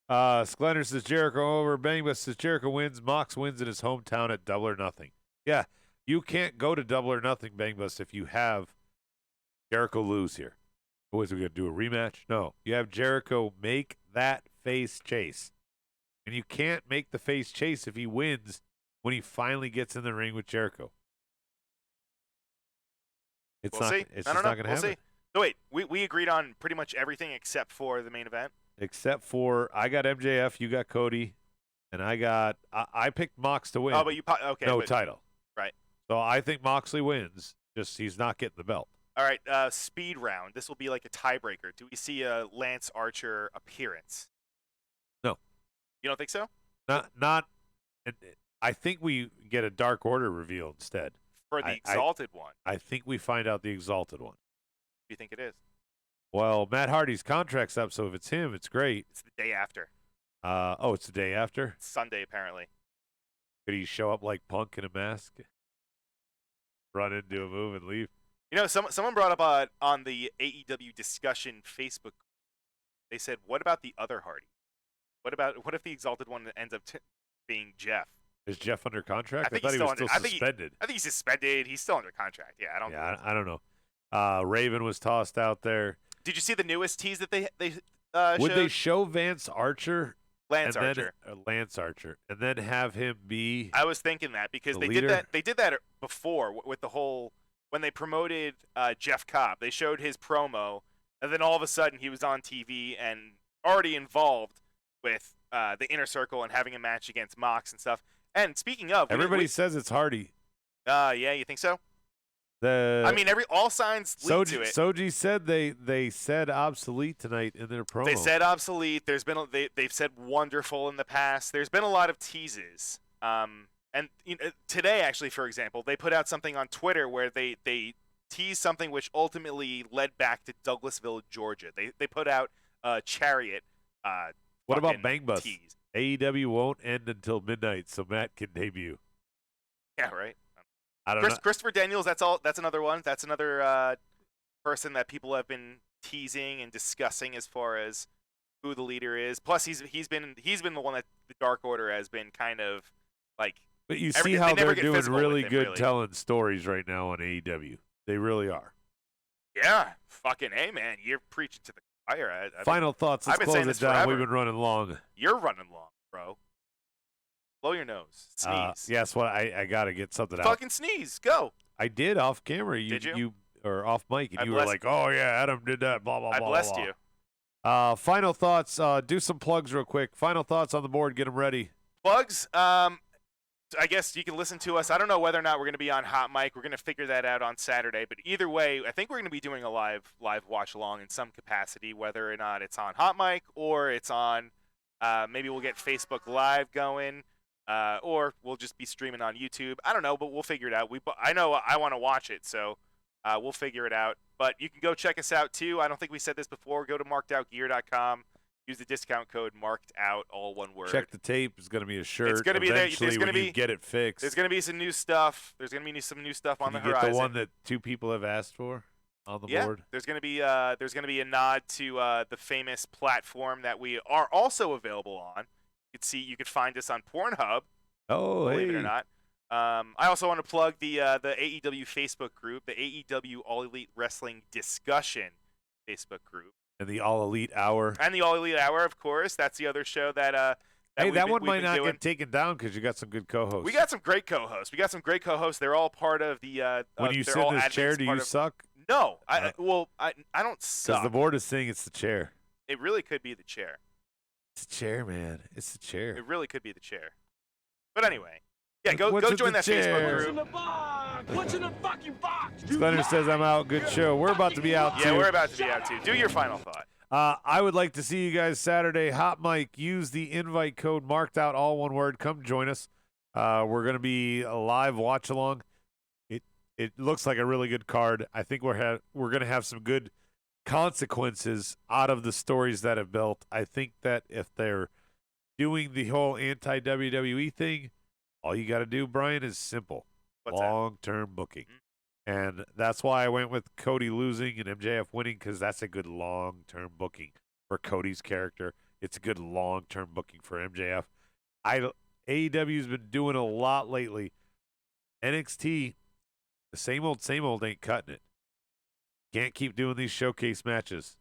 members. Splendor says Jericho over. Bang says Jericho wins. Mox wins in his hometown at Double or Nothing. Yeah, you can't go to Double or Nothing, Bang Bus, if you have Jericho lose here. What is we going to do, a rematch? No. You have Jericho make that face chase. And you can't make the face chase if he wins when he finally gets in the ring with Jericho. It's We'll see. It's just not going to happen. See. So wait, we agreed on pretty much everything except for the main event? Except for I got MJF, you got Cody, and I picked Mox to win. Oh, but okay. No title. Right. So I think Moxley wins, just he's not getting the belt. All right, speed round. This will be like a tiebreaker. Do we see a Lance Archer appearance? No. You don't think so? Not. I think we get a Dark Order reveal instead. For the Exalted one. I think we find out the Exalted one. Do you think it is? Well, Matt Hardy's contract's up, so if it's him, it's great. It's the day after. It's the day after? It's Sunday, apparently. Could he show up like Punk in a mask? Run into a move and leave? You know, someone brought up on the AEW discussion Facebook. They said, "What about the other Hardy? What if the Exalted One ends up being Jeff? Is Jeff under contract? I think thought he's he was still still under- suspended. I think he's suspended. He's still under contract. Yeah, I don't. Yeah, I don't know. Raven was tossed out there. Did you see the newest tease that they Would showed? they show Vance Archer? Lance and Archer. Then, Lance Archer, and then have him be. I was thinking that because the they leader? did that. They did that before with the whole when they promoted Jeff Cobb. They showed his promo, and then all of a sudden he was on TV and already involved with the Inner Circle and having a match against Mox and stuff. And speaking of, Everybody says it's Hardy. yeah, you think so? I mean, all signs lead to it. Soji said they said obsolete tonight in their promo. They said obsolete. There's been they've said wonderful in the past. There's been a lot of teases. And today, actually, for example, they put out something on Twitter where they teased something which ultimately led back to Douglasville, Georgia. They put out a Chariot. What about Bang Bus? Tease. AEW won't end until midnight, so Matt can debut. Yeah, right. I don't know. Christopher Daniels. That's another one. That's another person that people have been teasing and discussing as far as who the leader is. Plus, he's been the one that the Dark Order has been kind of like. But you see how they're doing really good really. telling stories right now on AEW. They really are. Yeah, fucking A, man. You're preaching to the choir. Final thoughts. Let's close it down. We've been running long. You're running long, bro. Blow your nose. Sneeze. Yes, I got to get something out. Fucking sneeze. Go. I did off camera. Did you? Or off mic, and you were like, "Oh yeah, Adam did that." Blah blah blah. I blessed blah. you. Final thoughts. Do some plugs real quick. Final thoughts on the board. Get them ready. Plugs. I guess you can listen to us. I don't know whether or not we're going to be on Hot Mic. We're going to figure that out on Saturday. But either way, I think we're going to be doing a live watch along in some capacity, whether or not it's on Hot Mic or it's on. Maybe we'll get Facebook Live going. Or we'll just be streaming on YouTube. I don't know, but we'll figure it out. I know I want to watch it, so we'll figure it out. But you can go check us out, too. I don't think we said this before. Go to markedoutgear.com. Use the discount code MARKEDOUT, all one word. Check the tape. It's going to be a shirt. It's going to be there. There's going to be get it fixed. There's going to be some new stuff. There's going to be some new stuff on the horizon. Get the one that 2 people have asked for on the board. There's going to be a nod to the famous platform that we are also available on. You could find us on Pornhub. Oh, believe it or not. I also want to plug the AEW Facebook group, the AEW All Elite Wrestling Discussion Facebook group. And the All Elite Hour. And the All Elite Hour, of course. That's the other show that that one might not get taken down because you got some good co-hosts. We got some great co-hosts. They're all part of the when you sit in this chair, do you suck? No. I don't suck. Because the board is saying it's the chair. It really could be the chair. It's the chair, man. It's the chair. It really could be the chair. But anyway, yeah, go join that Facebook group. What's in the box? What's in the fucking box? Splendor says I'm out. Good show. We're about to be out, too. Yeah, we're about to be out, too. Do your final thought. I would like to see you guys Saturday. Hot Mic. Use the invite code MARKEDOUT, all one word. Come join us. We're going to be a live watch-along. It looks like a really good card. I think we're going to have some good consequences out of the stories that have built. I think that if they're doing the whole anti-WWE thing, all you got to do, Brian, is simple. Long-term booking. And that's why I went with Cody losing and MJF winning, because that's a good long-term booking for Cody's character. It's a good long-term booking for MJF. AEW's been doing a lot lately. NXT, the same old ain't cutting it. Can't keep doing these showcase matches.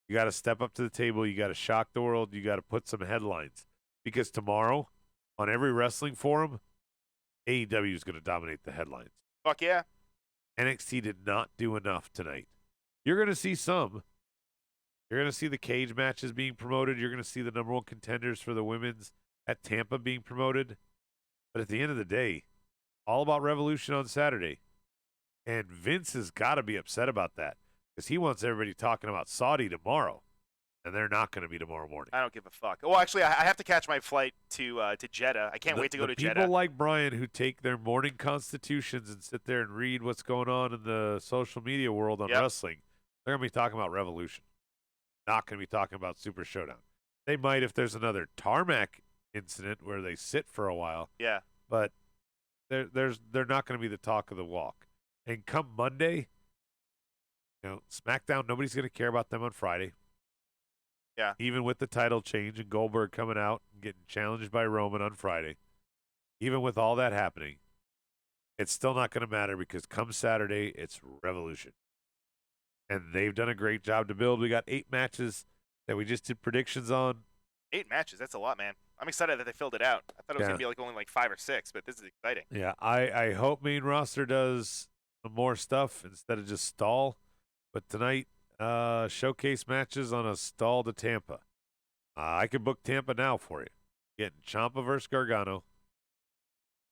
You got to step up to the table. You got to shock the world. You got to put some headlines. Because tomorrow, on every wrestling forum, AEW is going to dominate the headlines. Fuck yeah. NXT did not do enough tonight. You're going to see some. You're going to see the cage matches being promoted. You're going to see the number 1 contenders for the women's at Tampa being promoted. But at the end of the day, all about Revolution on Saturday. And Vince has got to be upset about that because he wants everybody talking about Saudi tomorrow. And they're not going to be tomorrow morning. I don't give a fuck. Well, actually, I have to catch my flight to Jeddah. I can't wait to go to Jeddah. People like Brian who take their morning constitutions and sit there and read what's going on in the social media world on wrestling, they're going to be talking about Revolution. not going to be talking about Super Showdown. They might if there's another tarmac incident where they sit for a while. Yeah. But they're not going to be the talk of the walk. And come Monday, SmackDown, nobody's going to care about them on Friday. Yeah. Even with the title change and Goldberg coming out and getting challenged by Roman on Friday, even with all that happening, it's still not going to matter because come Saturday, it's Revolution. And they've done a great job to build. We got 8 matches that we just did predictions on. 8 matches, that's a lot, man. I'm excited that they filled it out. I thought it was going to be only 5 or 6, but this is exciting. Yeah, I hope main roster does some more stuff instead of just stall. But tonight, showcase matches on a stall to Tampa. I could book Tampa now for you. Getting Ciampa versus Gargano.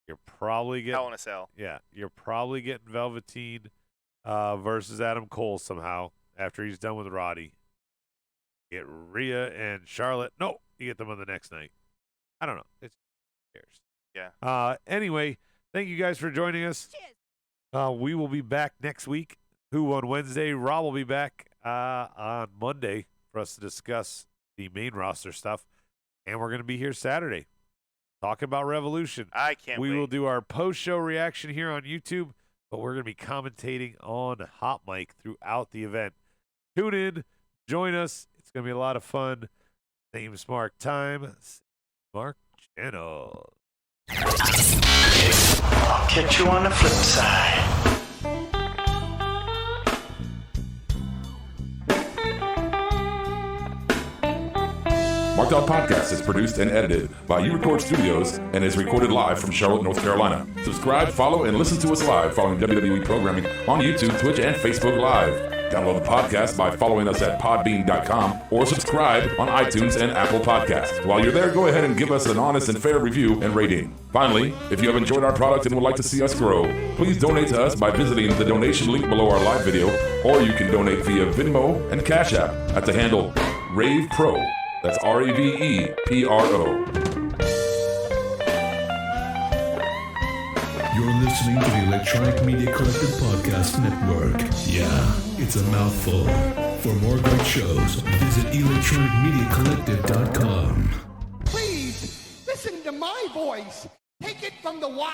You're probably getting Hell in a Cell. Yeah, you're probably getting Velveteen versus Adam Cole somehow after he's done with Roddy. You get Rhea and Charlotte. No, you get them on the next night. I don't know. Who cares? Yeah. Anyway, thank you guys for joining us. We will be back next week. Who on Wednesday? Rob will be back on Monday for us to discuss the main roster stuff. And we're going to be here Saturday talking about Revolution. I can't wait. We will do our post-show reaction here on YouTube, but we're going to be commentating on Hot Mic throughout the event. Tune in. Join us. It's going to be a lot of fun. Same Mark time. Mark channel. I'll catch you on the flip side. MARKEDOUT Podcast is produced and edited by U-Record Studios and is recorded live from Charlotte, North Carolina. Subscribe, follow, and listen to us live following WWE programming on YouTube, Twitch, and Facebook Live. Download the podcast by following us at podbean.com or subscribe on iTunes and Apple Podcasts. While you're there, go ahead and give us an honest and fair review and rating. Finally, if you have enjoyed our product and would like to see us grow, please donate to us by visiting the donation link below our live video, or you can donate via Venmo and Cash App at the handle Ravepro. That's Ravepro. You're listening to the Electronic Media Collective Podcast Network. Yeah, it's a mouthful. For more great shows, visit electronicmediacollective.com. Please listen to my voice. Take it from the wise.